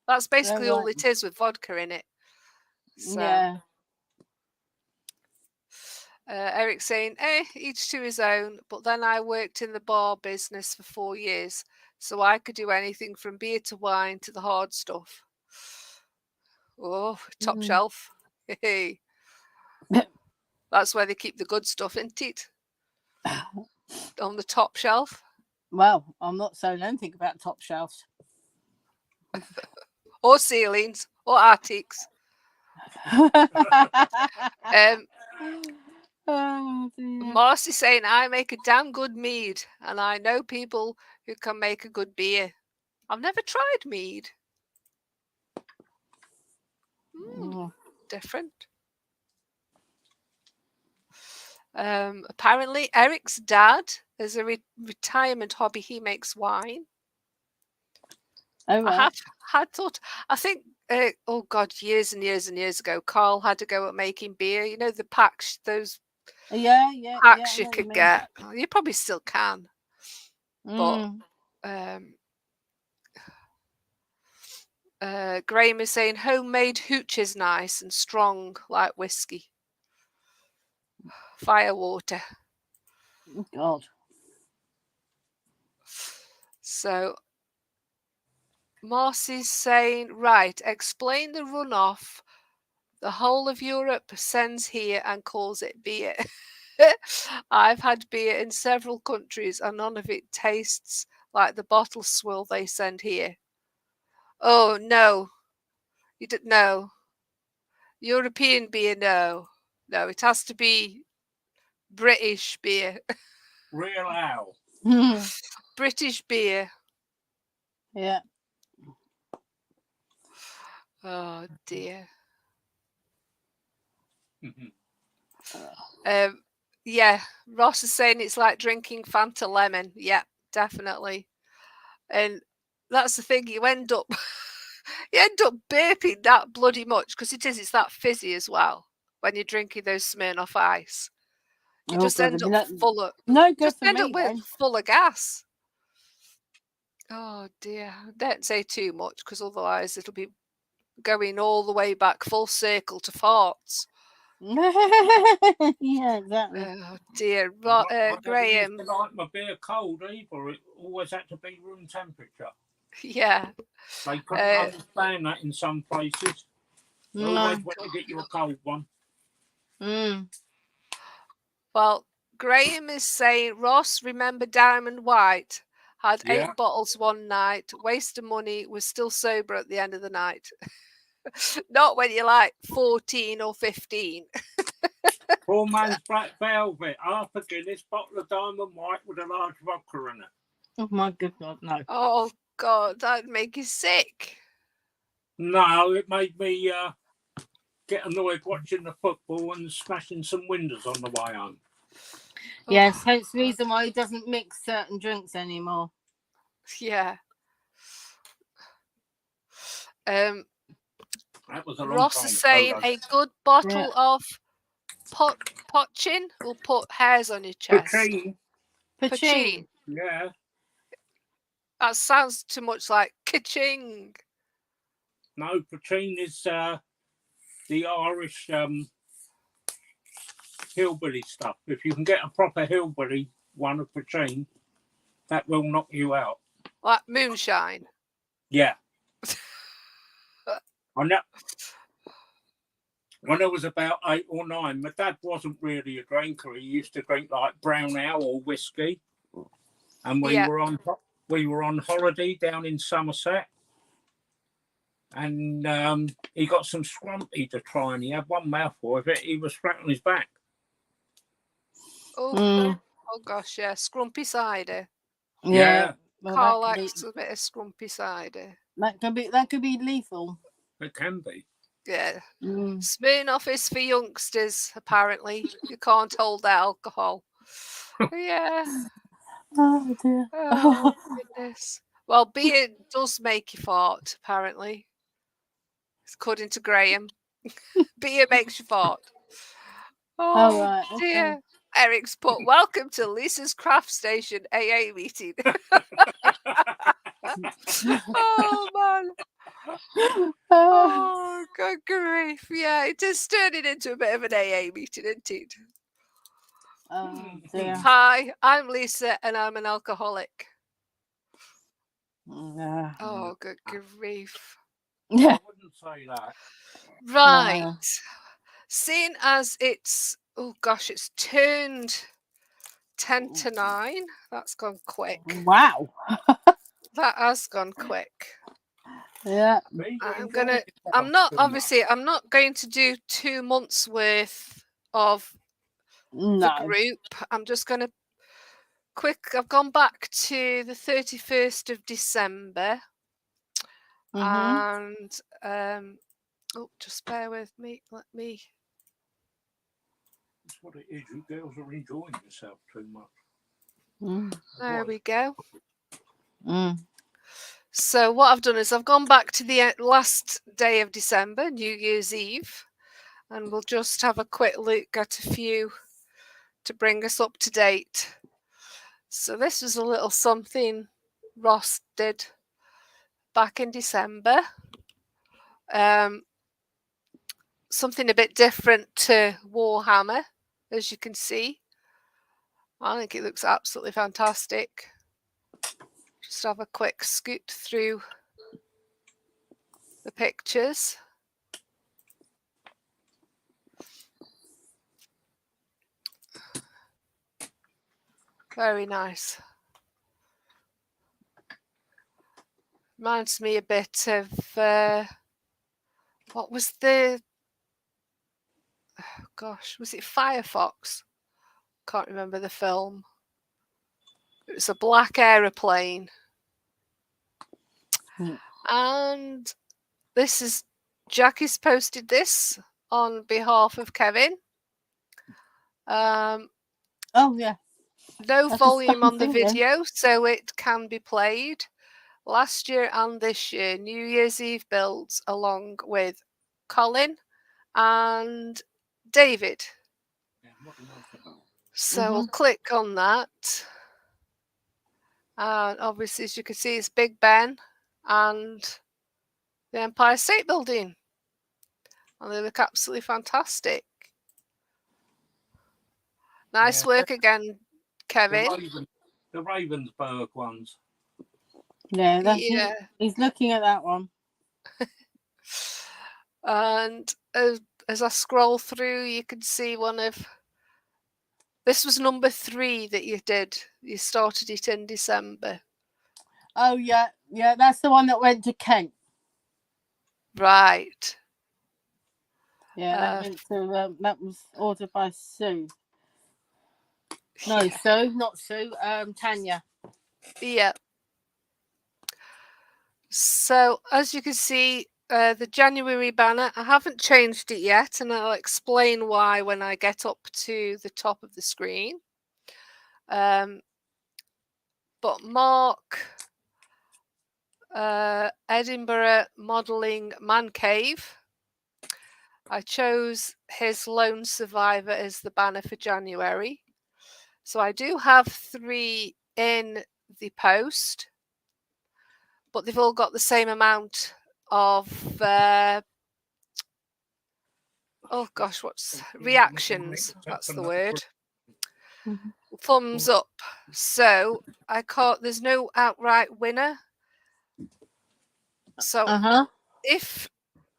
That's basically all it is with vodka in it. So, yeah. Eric saying, each to his own. But then I worked in the bar business for 4 years, so I could do anything from beer to wine to the hard stuff. Oh, top shelf. Hey. That's where they keep the good stuff, isn't it? On the top shelf. Well, I'm not saying anything about top shelves. Or ceilings, or attics. Marcy saying, I make a damn good mead, and I know people who can make a good beer. I've never tried mead. Different. Apparently, Eric's dad, as a retirement hobby, he makes wine. Oh, right. had thought. I think. Oh God, years and years and years ago, Carl had to go at making beer. You know the packs, those Yeah. packs I you know what could mean. get. You probably still can, but Mm. Graham is saying homemade hooch is nice and strong like whiskey. Firewater. God. So Marcy's saying, right, explain the runoff the whole of Europe sends here and calls it beer. I've had beer in several countries and none of it tastes like the bottle swill they send here. Oh, no. You don't know. European beer, no. No, it has to be British beer. Real ale. British beer. Yeah. Oh, dear. Mm-hmm. Yeah, Ross is saying it's like drinking Fanta lemon. Yeah, definitely. And that's the thing, you end up burping that bloody much because it's that fizzy as well when you're drinking those Smirnoff Ice. You just end up full of no good just for end me up with then. full of gas. Oh dear, don't say too much because otherwise it'll be going all the way back full circle to farts. Yeah, exactly. Oh dear, I Graham. never used to like my beer cold either. It always had to be room temperature. Yeah. They couldn't understand that in some places. They always went to get you a cold one. Well, Graham is saying, Ross, remember Diamond White? Had 8 bottles one night, wasted money, was still sober at the end of the night. Not when you're like 14 or 15. Poor man's Black Velvet, half a Guinness, bottle of Diamond White with a large vodka in it. Oh my good God, no. Oh God, that'd make you sick. No, it made me get annoyed watching the football and smashing some windows on the way home. Yes, hence the reason why he doesn't mix certain drinks anymore. Yeah. That was a long Ross time is saying ago, a good bottle of Pochin will put hairs on your chest. Pachin. Yeah. That sounds too much like ka-ching. No, Pachin is the Irish hillbilly stuff. If you can get a proper hillbilly one of Pachin, that will knock you out. Like moonshine. Yeah. I know. When I was about 8 or 9, my dad wasn't really a drinker. He used to drink like brown ale or whiskey. And we were on holiday down in Somerset. And he got some scrumpy to try, and he had one mouthful of it. He was flat on his back. Oh gosh, yeah, scrumpy cider. Yeah. Well, Carl likes a bit of scrumpy cider. That could be lethal. It can be. Yeah. Smirnoff is for youngsters, apparently. You can't hold alcohol. Yeah. Oh dear. Oh goodness. Well, beer does make you fart, apparently. According to Graham. Beer makes you fart. Oh right, dear. okay. Eric's put, welcome to Lisa's Craft Station AA meeting. Oh man. Oh, good grief. Yeah, it is turning into a bit of an AA meeting, isn't it? Oh dear. Hi, I'm Lisa and I'm an alcoholic. Oh, good grief. I wouldn't say that. Right. No. Seeing as it's, oh gosh, it's turned 10 to 9. That's gone quick. Wow. That has gone quick. Yeah. I'm not going to do 2 months worth of the group. I'm just going to I've gone back to the 31st of December. And just bear with me. Let me what it is. You girls are enjoying yourself too much. There we go. Mm. So what I've done is I've gone back to the last day of December, New Year's Eve, and we'll just have a quick look at a few to bring us up to date. So this was a little something Ross did back in December. Something a bit different to Warhammer, as you can see. I think it looks absolutely fantastic. Just have a quick scoot through the pictures. Very nice. Reminds me a bit of what was the was it Firefox? Can't remember the film. It was a black aeroplane. And this is Jackie's posted this on behalf of Kevin. Oh yeah. No volume on the video, so it can be played. Last year and this year, New Year's Eve builds along with Colin and David. So we'll click on that. And obviously, as you can see, it's Big Ben and the Empire State Building. And they look absolutely fantastic. Nice work again, Kevin. The Ravensburg ones. Yeah, he's looking at that one. And as I scroll through, you can see this was number 3 that you did. You started it in December. Oh yeah, that's the one that went to Kent. Right. Yeah, that was ordered by Sue. No, yeah. Sue, not Sue. Tanya. Yeah. So as you can see, the January banner, I haven't changed it yet, and I'll explain why when I get up to the top of the screen. But Mark, Edinburgh Modelling Man Cave, I chose his Lone Survivor as the banner for January. So I do have 3 in the post, but they've all got the same amount of reactions. That's the word. Thumbs up. So there's no outright winner. So if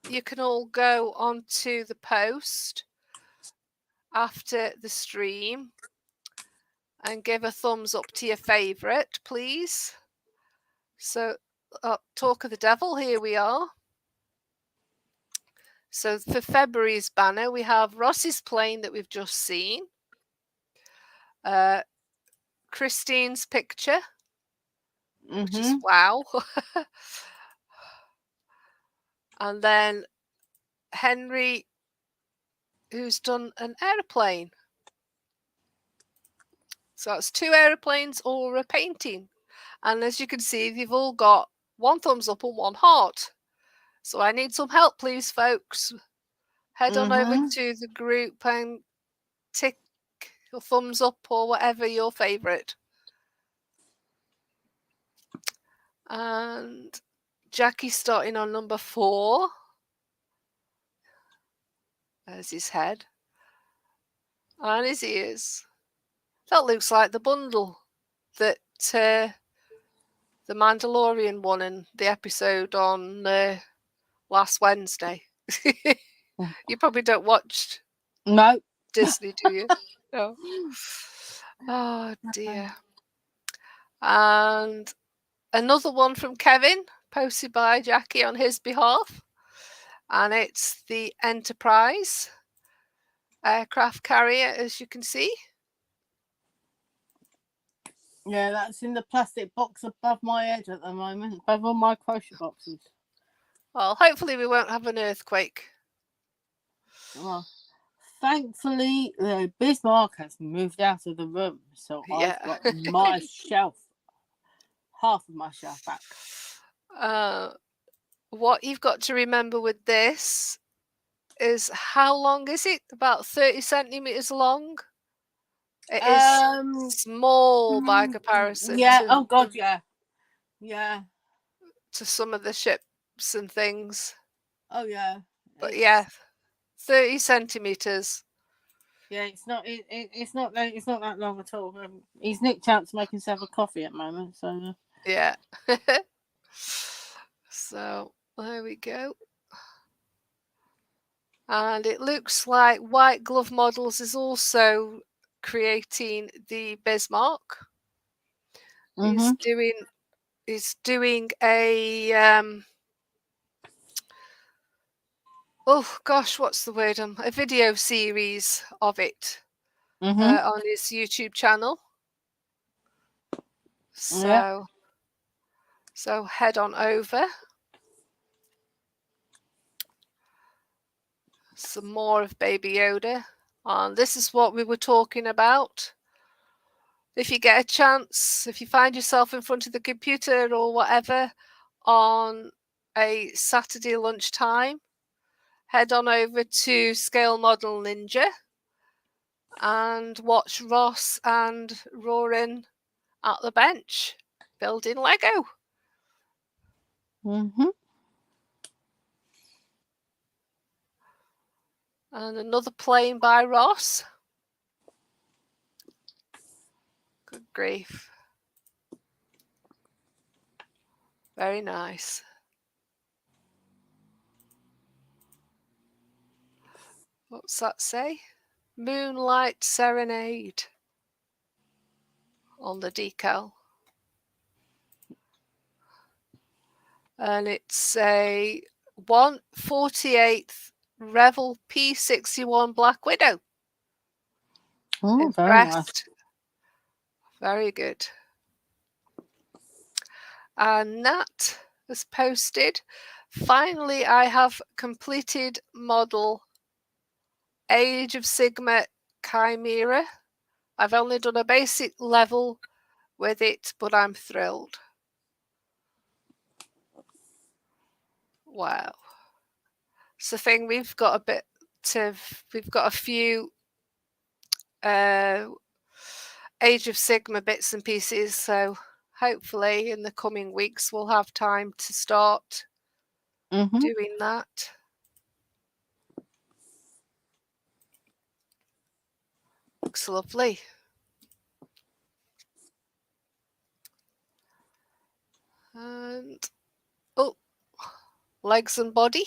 you can all go onto the post after the stream and give a thumbs up to your favourite, please. So Talk of the Devil, here we are. So for February's banner, we have Ross's plane that we've just seen. Christine's picture, which is wow. And then Henry, who's done an aeroplane. So it's 2 aeroplanes or a painting. And as you can see, they've all got 1 thumbs up and 1 heart. So I need some help, please, folks. Head on over to the group and tick your thumbs up or whatever your favourite. And Jackie's starting on number 4. There's his head. And his ears. That looks like the bundle that the Mandalorian won in the episode on last Wednesday. You probably don't watch Disney, do you? No. Oh dear. And another one from Kevin, posted by Jackie on his behalf. And it's the Enterprise aircraft carrier, as you can see. Yeah, that's in the plastic box above my head at the moment, above all my crochet boxes. Well, hopefully we won't have an earthquake. Well, thankfully, Bismarck has moved out of the room, so Yeah. I've got my shelf, half of my shelf back. What you've got to remember with this is how long is it? About 30 centimeters long. It is small by comparison Yeah. to, Oh God. Yeah. Yeah. to some of the ships and things. Oh yeah. But yeah, 30 centimeters. Yeah, it's not. It's not. It's not that long at all. He's nicked out to make himself a coffee at the moment. So. Yeah. So there we go. And it looks like White Glove Models is also creating the Bismarck. He's doing a oh gosh, what's the word? A video series of it on his YouTube channel. So head on over. Some more of Baby Yoda. And this is what we were talking about. If you get a chance, if you find yourself in front of the computer or whatever on a Saturday lunchtime, head on over to Scale Model Ninja and watch Ross and Roarin at the bench building Lego. And another plane by Ross. Good grief. Very nice. What's that say? Moonlight Serenade on the decal. And it's a 1/48th Revell P61 Black Widow. Oh, very nice. Very good. And Nat has posted, finally I have completed model Age of Sigma Chimera. I've only done a basic level with it, but I'm thrilled. Wow. It's the thing, we've got a few Age of Sigma bits and pieces, so hopefully in the coming weeks we'll have time to start doing that. Looks lovely. And legs and body.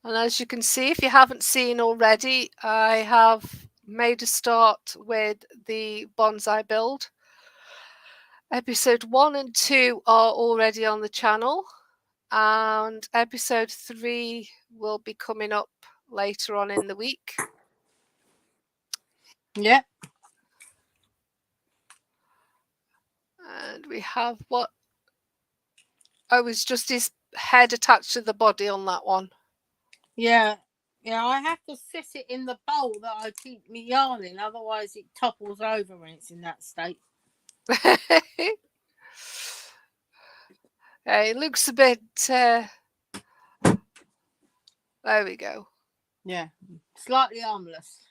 And as you can see, if you haven't seen already, I have made a start with the bonsai build. Episode 1 and 2 are already on the channel, and episode 3 will be coming up later on in the week. Yeah. And we have what? Oh, it's just his head attached to the body on that one. Yeah. Yeah, I have to sit it in the bowl that I keep me yarn in, otherwise it topples over when it's in that state. It looks a bit there we go. Yeah. Slightly armless.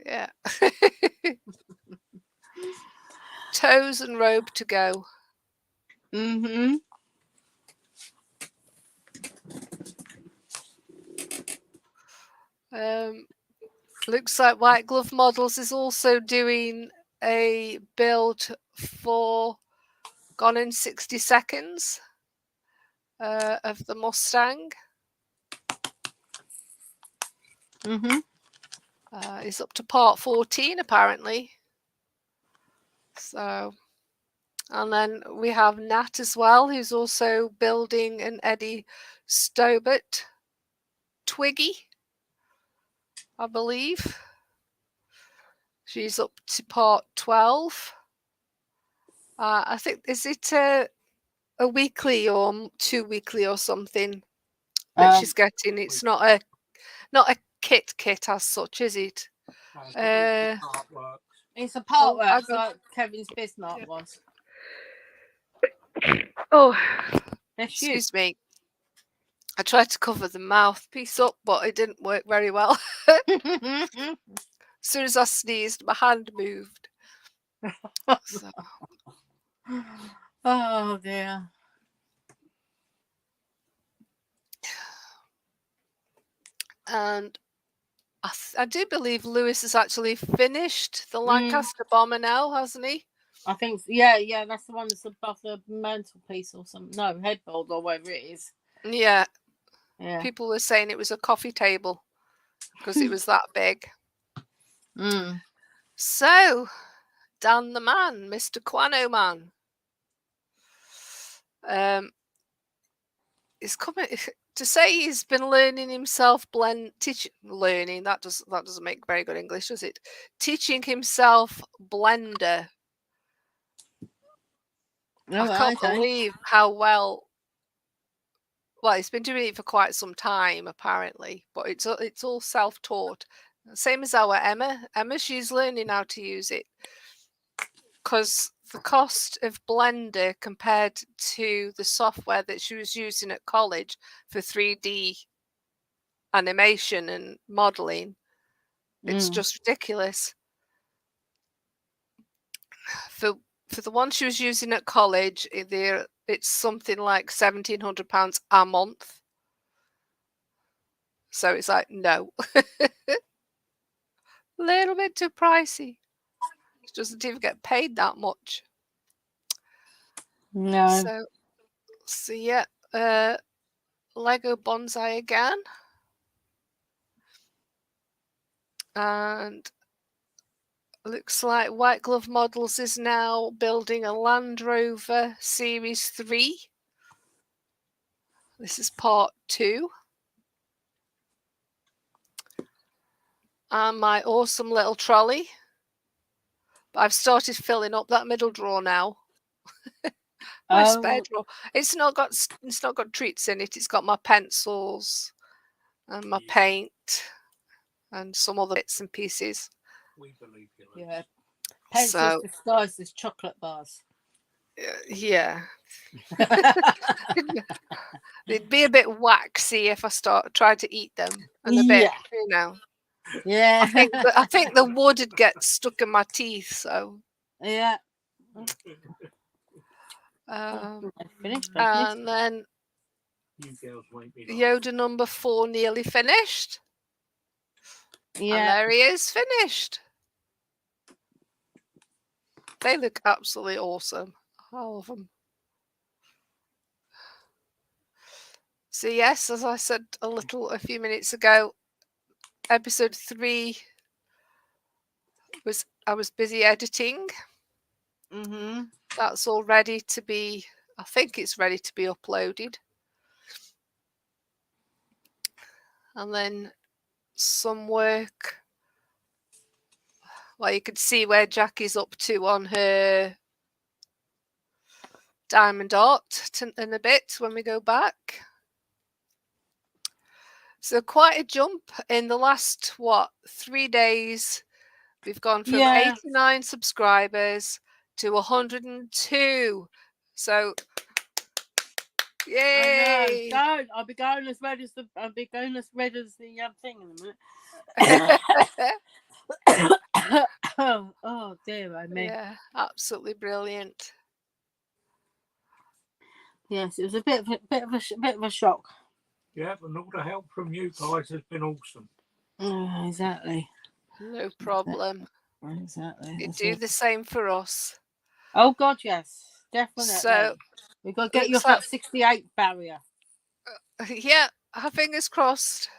Yeah. Toes and robe to go. Looks like White Glove Models is also doing a build for Gone in 60 Seconds of the Mustang. It's up to part 14 apparently. So, and then we have Nat as well, who's also building an Eddie Stobart Twiggy, I believe. She's up to part 12. I think, is it a weekly or 2 weekly or something that she's getting? It's not a Not a kit as such, is it? Artworks. It's a part I work got- like Kevin's Bismarck was. Oh, That's you. excuse me. I tried to cover the mouthpiece up, but it didn't work very well. As soon as I sneezed, my hand moved. So, Oh dear. and I do believe Lewis has actually finished the Lancaster bomber now, hasn't he? I think, yeah, that's the one that's above the mantelpiece or something. No, headboard or whatever it is. Yeah. Yeah. People were saying it was a coffee table because it was that big. So, Dan the man, Mr. Quano man, is coming to say he's been learning himself learning. That doesn't make very good English, does it? Teaching himself Blender. I can't believe how well. Well, he's been doing it for quite some time, apparently, but it's all self-taught. Same as our Emma. Emma, she's learning how to use it because the cost of Blender compared to the software that she was using at college for 3D animation and modeling, it's just ridiculous. For the one she was using at college, it's something like £1,700 a month. So it's like, no. A little bit too pricey. She doesn't even get paid that much. No. So yeah, Lego bonsai again. And looks like White Glove Models is now building a Land Rover Series 3. This is part 2. And my awesome little trolley. But I've started filling up that middle drawer now. My spare drawer. It's not got treats in it. It's got my pencils and my paint and some other bits and pieces. We believe you. Yeah. Pencils disguised as chocolate bars. Yeah. They'd be a bit waxy if I tried to eat them, and a bit, you know. Yeah. I think the wood would get stuck in my teeth. So. Yeah. And then Yoda number 4 nearly finished. Yeah. And there he is, finished. They look absolutely awesome, all of them. So yes, as I said a few minutes ago, episode 3 I was busy editing. That's all ready to be. I think it's ready to be uploaded. And then some work. Well, you can see where Jackie's up to on her diamond art in a bit when we go back. So quite a jump in the last 3 days. We've gone from 89 subscribers to 102. So yay! I'll be going as red as the thing in a minute. Oh dear, I mean. Yeah, absolutely brilliant. Yes, it was a bit of a shock. Yeah, but all the help from you guys has been awesome. Exactly. No problem. Exactly. You do the same for us. Oh God, yes, definitely. So we've got to get you off that 68 barrier. Yeah, her fingers crossed.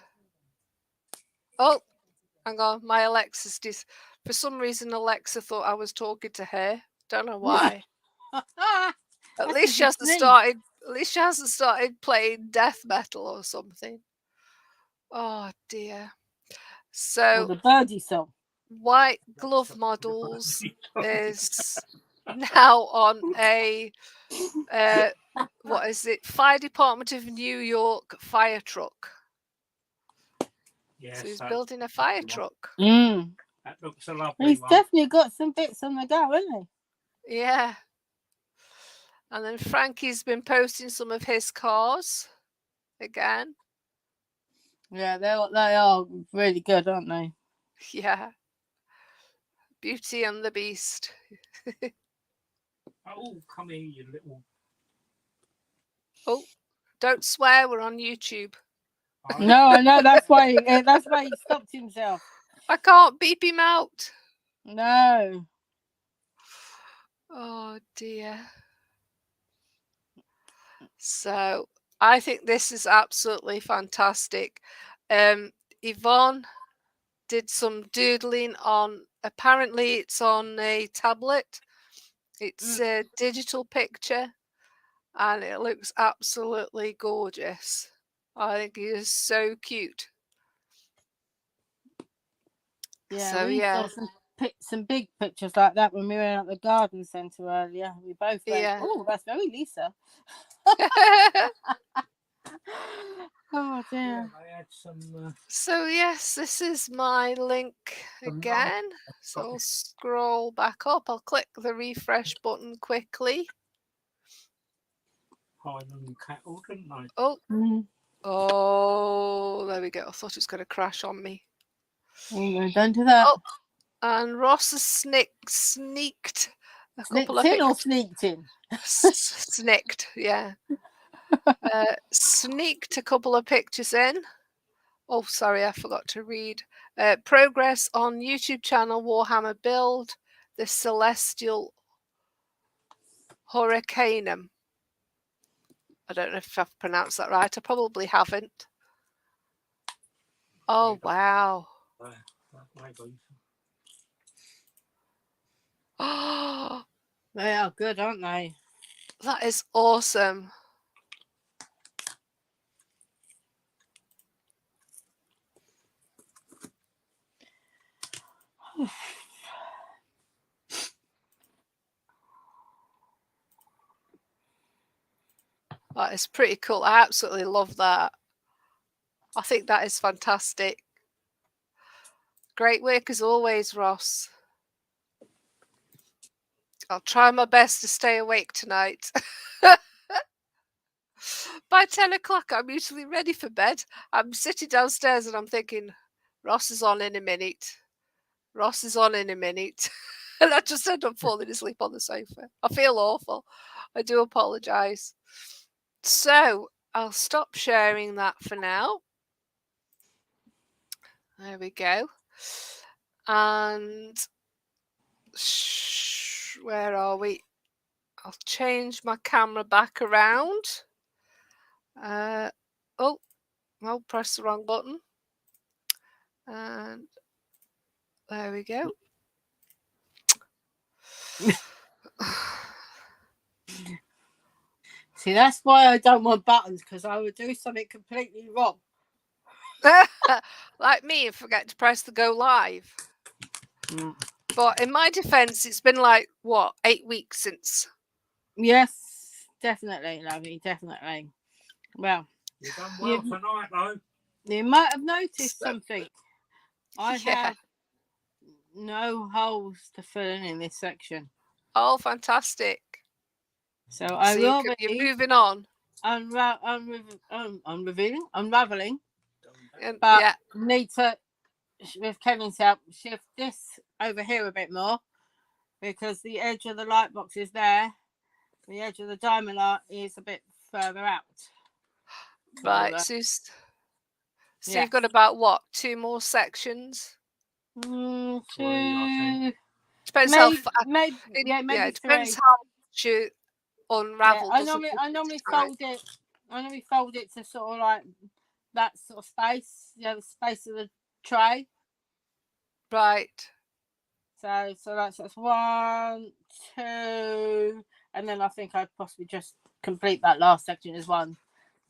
Oh, hang on, my Alexa's for some reason Alexa thought I was talking to her. Don't know why. At least she hasn't started. At least she hasn't started playing death metal or something. Oh dear. So the birdie song. White Glove Models is now on a Fire Department of New York fire truck. Yes, So he's that- building a fire truck. That looks a lovely He's one. definitely got some bits on the go, hasn't Yeah. And then Frankie's been posting some of his cars again. he? Yeah, they are really good, aren't they? Yeah. Beauty and the Beast. Oh, come here, you little. Oh, don't swear, we're on YouTube. No, I know, that's why he stopped himself. I can't beep him out. No. Oh dear. So I think this is absolutely fantastic. Yvonne did some doodling on, apparently it's on a tablet. It's a digital picture and it looks absolutely gorgeous. I think he is so cute. Yeah, So we yeah, saw some big pictures like that when we were at the garden centre earlier. We both went, yeah. oh, that's very Lisa. Oh Yeah, dear. they had some. So yes, this is my link again. So I'll scroll back up. I'll click the refresh button quickly. Highland cattle, didn't they? Oh, Mm. oh, there we go. I thought it was going to crash on me. Don't do that. Oh, and Ross has sneaked a couple of Sneaked in or sneaked in? sneaked, yeah. Sneaked a couple of pictures in. Oh, sorry, I forgot to read. Progress on YouTube channel Warhammer Build, the Celestial Hurricanum. I don't know if I've pronounced that right. I probably haven't. Oh, wow. Oh, They are good, aren't they? that is awesome. That is pretty cool. I absolutely love that. I think that is fantastic. Great work as always, Ross. I'll try my best to stay awake tonight. By 10 o'clock, I'm usually ready for bed. I'm sitting downstairs and I'm thinking, Ross is on in a minute. Ross is on in a minute. And I just end up falling asleep on the sofa. I feel awful. I do apologise. So I'll stop sharing that for now. There we go. And where are we? I'll change my camera back around. Oh, I'll press the wrong button. And there we go. See, that's why I don't want buttons, because I would do something completely wrong. Like me and forget to press the go live. Mm. But in my defense, it's been like, what, 8 weeks since? Yes, definitely, lovey, definitely. Well, you've done well tonight, though. You might have noticed something. I Yeah. have no holes to fill in this section. Oh, fantastic. So I will be you're moving on. unraveling. And, But yeah. need to, with Kevin's help, shift this over here a bit more, because the edge of the light box is there. The edge of the diamond light is a bit further out. Right, so you've got about, what, 2 more sections? Two. Depends maybe it three. depends how much you unravel. I normally fold it. I normally fold it to sort of like that sort of space, the space of the tray. Right. So that's 1, 2, and then I think I'd possibly just complete that last section as one.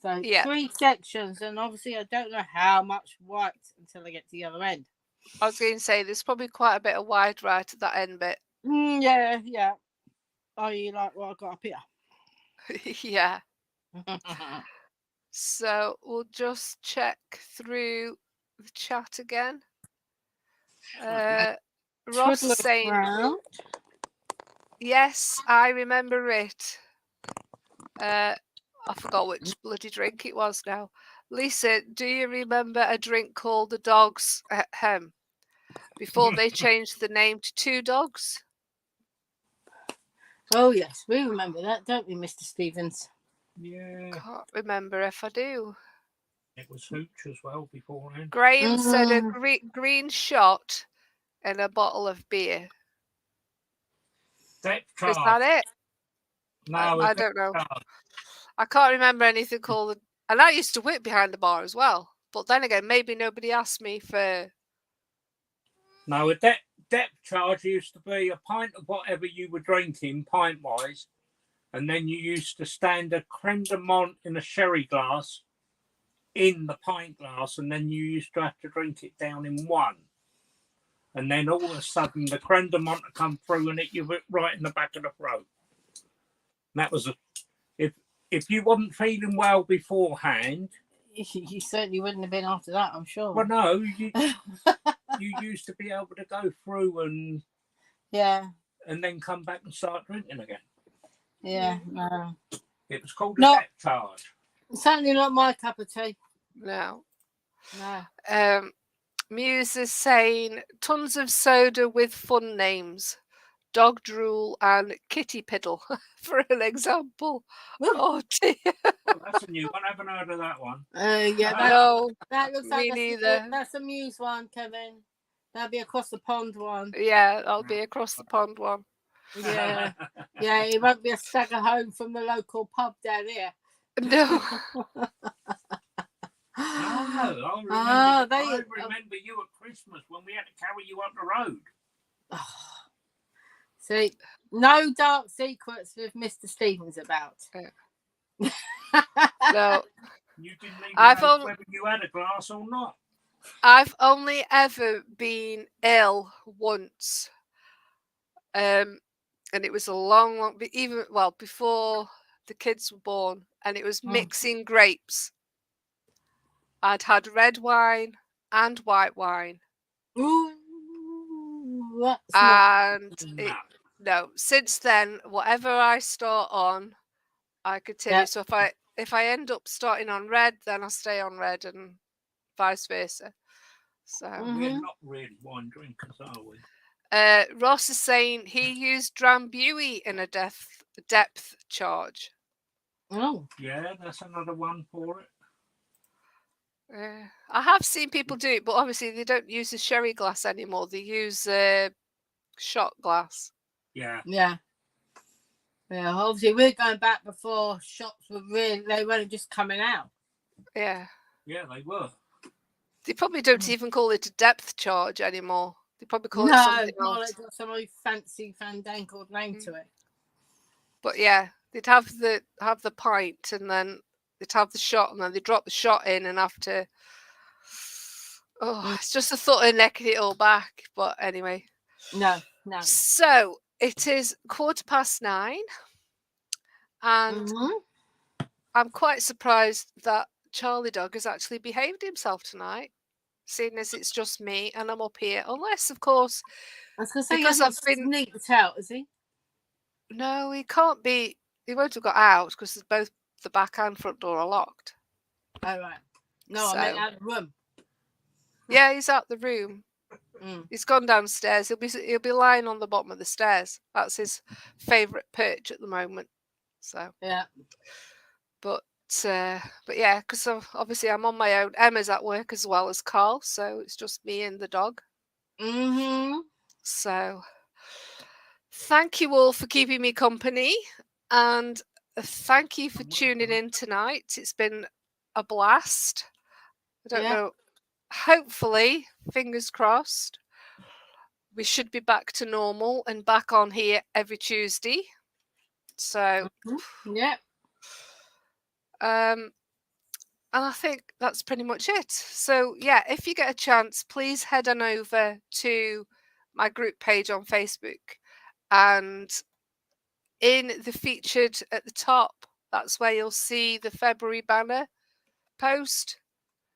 So 3 sections, and obviously I don't know how much white until I get to the other end. I was going to say there's probably quite a bit of white right at that end bit. Yeah. Are you like what I got up here? Yeah. So we'll just check through the chat again. Right. Ross Twiddle saying, around. yes, I remember it. I forgot which bloody drink it was now. Lisa, do you remember a drink called the Dog's Hem? Before they changed the name to Two Dogs? Oh yes, we remember that, don't we, Mr. Stevens? Yeah. Can't remember if I do. It was hooch as well beforehand. Graham said a green shot and a bottle of beer. Depth Is charge. that it? No, I don't know. charge. I can't remember anything called. And I used to work behind the bar as well. But then again, maybe nobody asked me for. No, a depth charge used to be a pint of whatever you were drinking, pint wise, and then you used to stand a creme de menthe in a sherry glass in the pint glass, and then you used to have to drink it down in one. And then all of a sudden, the creme de menthe would come through and hit you right in the back of the throat. And that was if you wasn't feeling well beforehand. You certainly wouldn't have been after that, I'm sure. Well, no, you used to be able to go through and then come back and start drinking again. Yeah, no. It was called a depth charge. Certainly not my cup of tea. No. No. Muse is saying tons of soda with fun names. Dog drool and kitty piddle, for an example. Oh dear. Well, that's a new one. I haven't heard of that one. Yeah, No, that looks like neither. That's a Muse one, Kevin. That'll be across the pond one. Yeah, that'll be across the pond one. Yeah, yeah, it won't be a stagger home from the local pub down here. No. I remember you at Christmas when we had to carry you up the road. See, no dark secrets with Mr. Stevens about. No. You didn't even know whether you had a glass or not. I've only ever been ill once. And it was a long, before the kids were born, and it was mixing grapes. I'd had red wine and white wine. Ooh, no. Since then, whatever I start on, I continue. So if I end up starting on red, then I'll stay on red, and vice versa. So we're not really wine drinkers, are we? Ross is saying he used Drambuie in a depth charge. Oh, yeah, that's another one for it. I have seen people do it, but obviously they don't use a sherry glass anymore. They use shot glass. Yeah. Obviously, we're going back before shops they weren't just coming out. Yeah. Yeah, they were. They probably don't even call it a depth charge anymore. They probably call it something else. It's got some fancy fandangled name to it. But yeah, they'd have the pint, and then they'd have the shot, and then they drop the shot in, and have to. Oh, it's just a thought of necking it all back. But anyway. No. So it is 9:15, and I'm quite surprised that Charlie Dog has actually behaved himself tonight, seeing as it's just me and I'm up here. Unless, of course, I was going to say, because I've been sneaked out, is he? No, he can't be. He won't have got out because both the back and front door are locked. Oh right. No, I meant out of the room. Yeah, he's out the room. He's gone downstairs. He'll be lying on the bottom of the stairs. That's his favourite perch at the moment. So yeah. But yeah, because obviously I'm on my own. Emma's at work as well as Carl, so it's just me and the dog. So thank you all for keeping me company, and thank you for tuning in tonight. It's been a blast. I don't know. Hopefully, fingers crossed, we should be back to normal and back on here every Tuesday. So and I think that's pretty much it. So yeah, if you get a chance, please head on over to my group page on Facebook, and in the featured at the top, that's where you'll see the February banner post.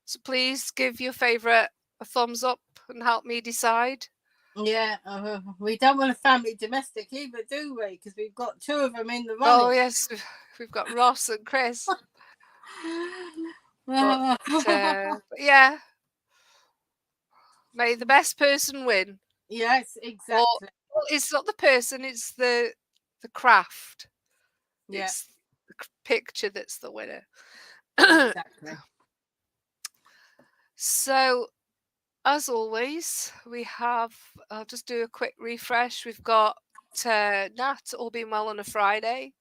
So please give your favourite a thumbs up and help me decide. Yeah, we don't want a family domestic either, do we? Because we've got 2 of them in the running. Oh yes, we've got Ross and Chris. But yeah, may the best person win. Yes, exactly. Well, it's not the person; it's the craft. Yeah, It's the picture that's the winner. exactly. So, as always, we have. I'll just do a quick refresh. We've got Nat all being well on a Friday.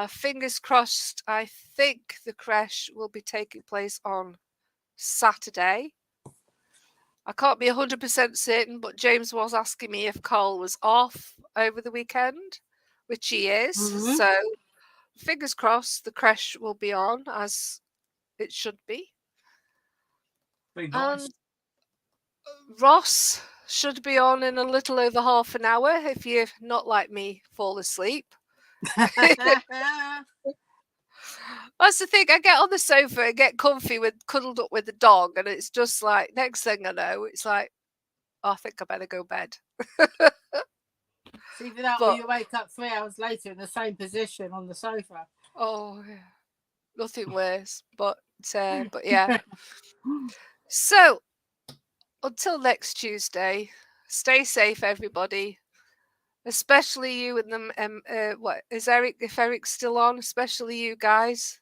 Fingers crossed. I think the crash will be taking place on Saturday. I can't be 100% certain, but James was asking me if Carl was off over the weekend, which he is. Mhm. So, fingers crossed, the crash will be on as it should be. Be nice. And Ross should be on in a little over half an hour if you're not like me, fall asleep. That's the thing. I get on the sofa and get comfy cuddled up with the dog, and it's just like next thing I know, it's like, oh, I think I better go bed. It's either that or you wake up 3 hours later in the same position on the sofa. Oh, yeah. Nothing worse. But yeah. So until next Tuesday, stay safe, everybody. Especially you and them. What is Eric? If Eric's still on, especially you guys.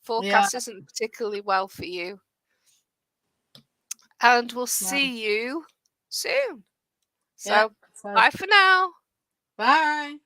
Forecast isn't particularly well for you. And we'll see you soon. So bye for now. Bye.